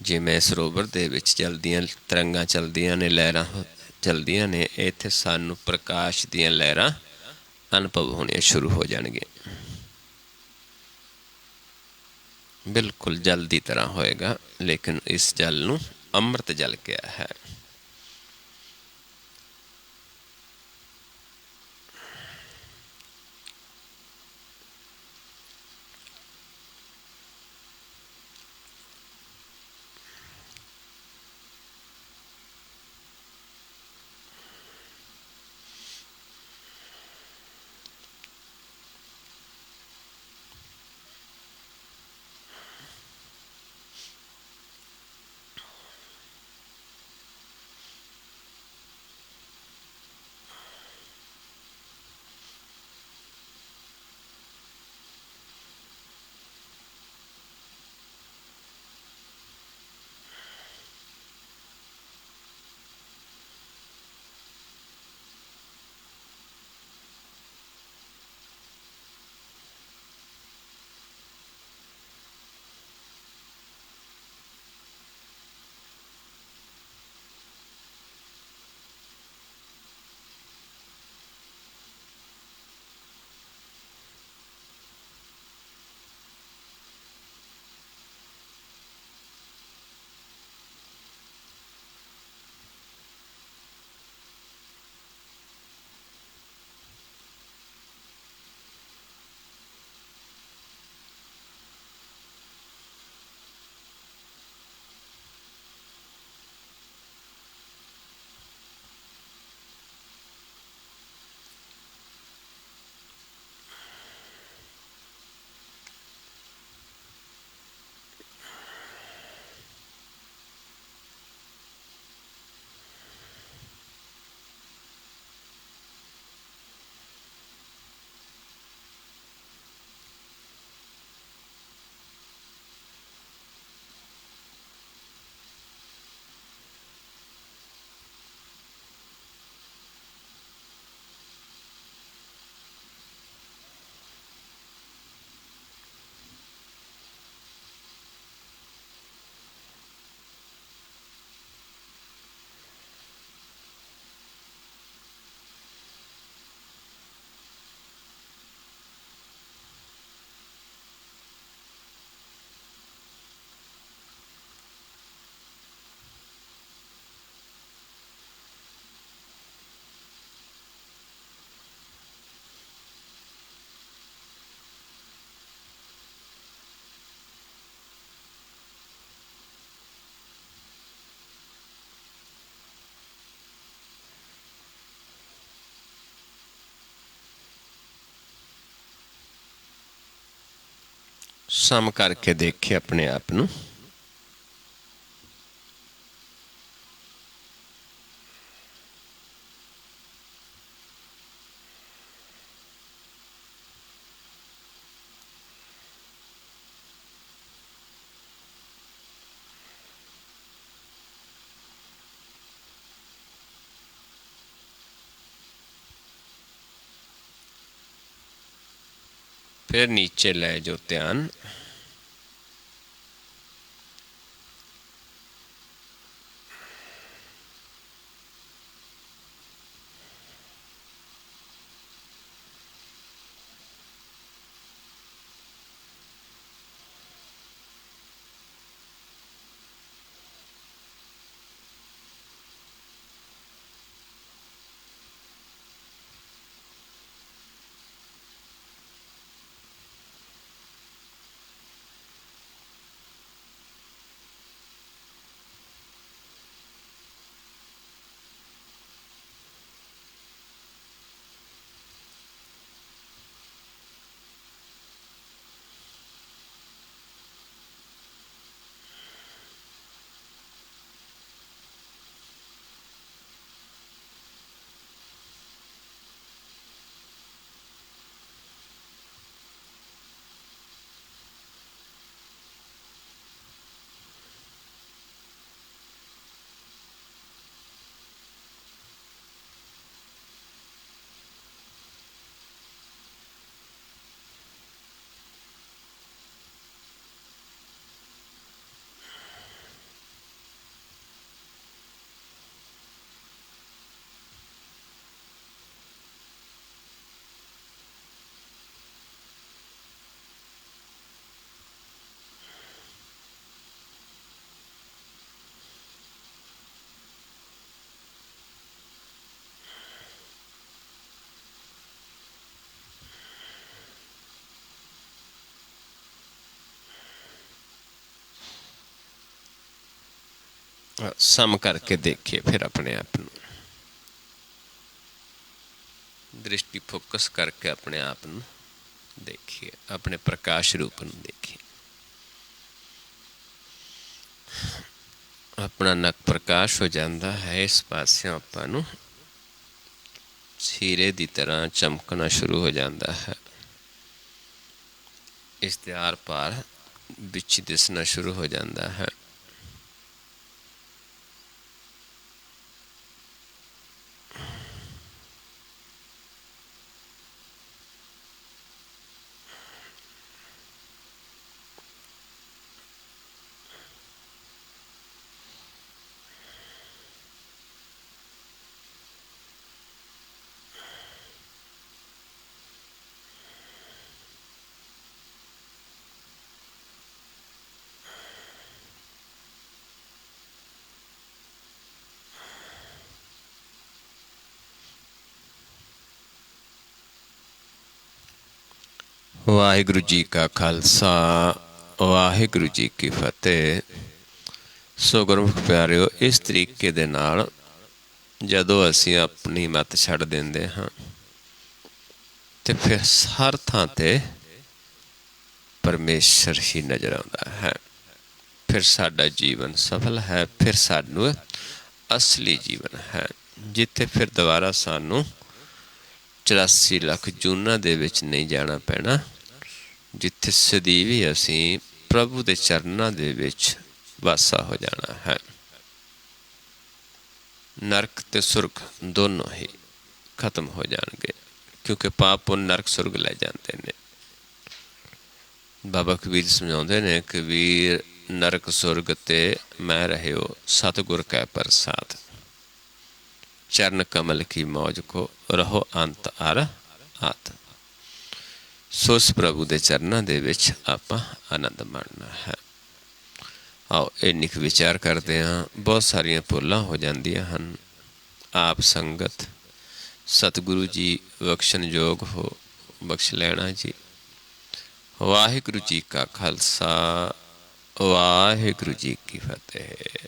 ਜਿਵੇਂ ਸਰੋਵਰ ਦੇ ਵਿੱਚ ਚਲਦੀਆਂ ਤਰੰਗਾਂ ਚੱਲਦੀਆਂ ਨੇ, ਲਹਿਰਾਂ ਚੱਲਦੀਆਂ ਨੇ, ਇੱਥੇ ਸਾਨੂੰ ਪ੍ਰਕਾਸ਼ ਦੀਆਂ ਲਹਿਰਾਂ ਅਨੁਭਵ ਹੋਣੀਆਂ ਸ਼ੁਰੂ ਹੋ ਜਾਣਗੀਆਂ। ਬਿਲਕੁਲ ਜਲ ਦੀ ਤਰ੍ਹਾਂ ਹੋਏਗਾ, ਲੇਕਿਨ ਇਸ ਜਲ ਨੂੰ ਅੰਮ੍ਰਿਤ ਜਲ ਕਿਹਾ ਹੈ। ਸਮ ਕਰਕੇ ਦੇਖੇ ਆਪਣੇ ਆਪ ਨੂੰ। फिर नीचे ले जो ध्यान। ਸਮ ਕਰਕੇ ਦੇਖੀਏ ਫਿਰ ਆਪਣੇ ਆਪ ਨੂੰ, ਦ੍ਰਿਸ਼ਟੀ ਫੋਕਸ ਕਰਕੇ ਆਪਣੇ ਆਪ ਨੂੰ ਦੇਖੀਏ, ਆਪਣੇ ਪ੍ਰਕਾਸ਼ ਰੂਪ ਨੂੰ ਦੇਖੀਏ। ਆਪਣਾ ਨੱਕ ਪ੍ਰਕਾਸ਼ ਹੋ ਜਾਂਦਾ ਹੈ, ਇਸ ਪਾਸਿਓਂ ਆਪਾਂ ਨੂੰ ਹੀਰੇ ਦੀ ਤਰ੍ਹਾਂ ਚਮਕਣਾ ਸ਼ੁਰੂ ਹੋ ਜਾਂਦਾ ਹੈ। ਇਸ ਦੇ ਆਰ ਪਾਰ ਵਿੱਚ ਦਿਸਣਾ ਸ਼ੁਰੂ ਹੋ ਜਾਂਦਾ ਹੈ। ਵਾਹਿਗੁਰੂ ਜੀ ਕਾ ਖਾਲਸਾ, ਵਾਹਿਗੁਰੂ ਜੀ ਕੀ ਫਤਿਹ। ਸੋ ਗੁਰਮੁਖ ਪਿਆਰਿਓ, ਇਸ ਤਰੀਕੇ ਦੇ ਨਾਲ ਜਦੋਂ ਅਸੀਂ ਆਪਣੀ ਮੱਤ ਛੱਡ ਦਿੰਦੇ ਹਾਂ ਤੇ ਫਿਰ ਹਰ ਥਾਂ 'ਤੇ ਪਰਮੇਸ਼ਰ ਹੀ ਨਜ਼ਰ ਆਉਂਦਾ ਹੈ। ਫਿਰ ਸਾਡਾ ਜੀਵਨ ਸਫਲ ਹੈ, ਫਿਰ ਸਾਨੂੰ ਅਸਲੀ ਜੀਵਨ ਹੈ, ਜਿੱਥੇ ਫਿਰ ਦੁਬਾਰਾ ਸਾਨੂੰ 84 ਲੱਖ ਜੂਨਾਂ ਦੇ ਵਿੱਚ ਨਹੀਂ ਜਾਣਾ ਪੈਣਾ, ਜਿੱਥੇ ਸਦੀਵ ਹੀ ਅਸੀਂ ਪ੍ਰਭੂ ਦੇ ਚਰਨਾਂ ਦੇ ਵਿੱਚ ਵਾਸਾ ਹੋ ਜਾਣਾ ਹੈ। ਨਰਕ ਤੇ ਸੁਰਗ ਦੋਨੋਂ ਹੀ ਖਤਮ ਹੋ ਜਾਣਗੇ, ਕਿਉਂਕਿ ਪਾਪ ਉਹ ਨਰਕ ਸੁਰਗ ਲੈ ਜਾਂਦੇ ਨੇ। ਬਾਬਾ ਕਬੀਰ ਸਮਝਾਉਂਦੇ ਨੇ, ਕਬੀਰ ਨਰਕ ਸੁਰਗ ਤੇ ਮੈਂ ਰਹਿਓ ਸਤਿਗੁਰ ਕੈ ਪ੍ਰਸਾਦ, ਚਰਨ ਕਮਲ ਕੀ ਮੌਜ ਕੋ ਰਹੋ ਅੰਤ ਅਰ ਆਤ। ਸੋ ਉਸ ਪ੍ਰਭੂ ਦੇ ਚਰਨਾਂ ਦੇ ਵਿੱਚ ਆਪਾਂ ਆਨੰਦ ਮਾਣਨਾ ਹੈ। ਆਓ ਇੰਨੀ ਕੁ ਵਿਚਾਰ ਕਰਦੇ ਹਾਂ। ਬਹੁਤ ਸਾਰੀਆਂ ਭੁੱਲਾਂ ਹੋ ਜਾਂਦੀਆਂ ਹਨ। ਆਪ ਸੰਗਤ ਸਤਿਗੁਰੂ ਜੀ ਬਖਸ਼ਣਯੋਗ ਹੋ, ਬਖਸ਼ ਲੈਣਾ ਜੀ। ਵਾਹਿਗੁਰੂ ਜੀ ਕਾ ਖਾਲਸਾ, ਵਾਹਿਗੁਰੂ ਜੀ ਕੀ ਫਤਿਹ।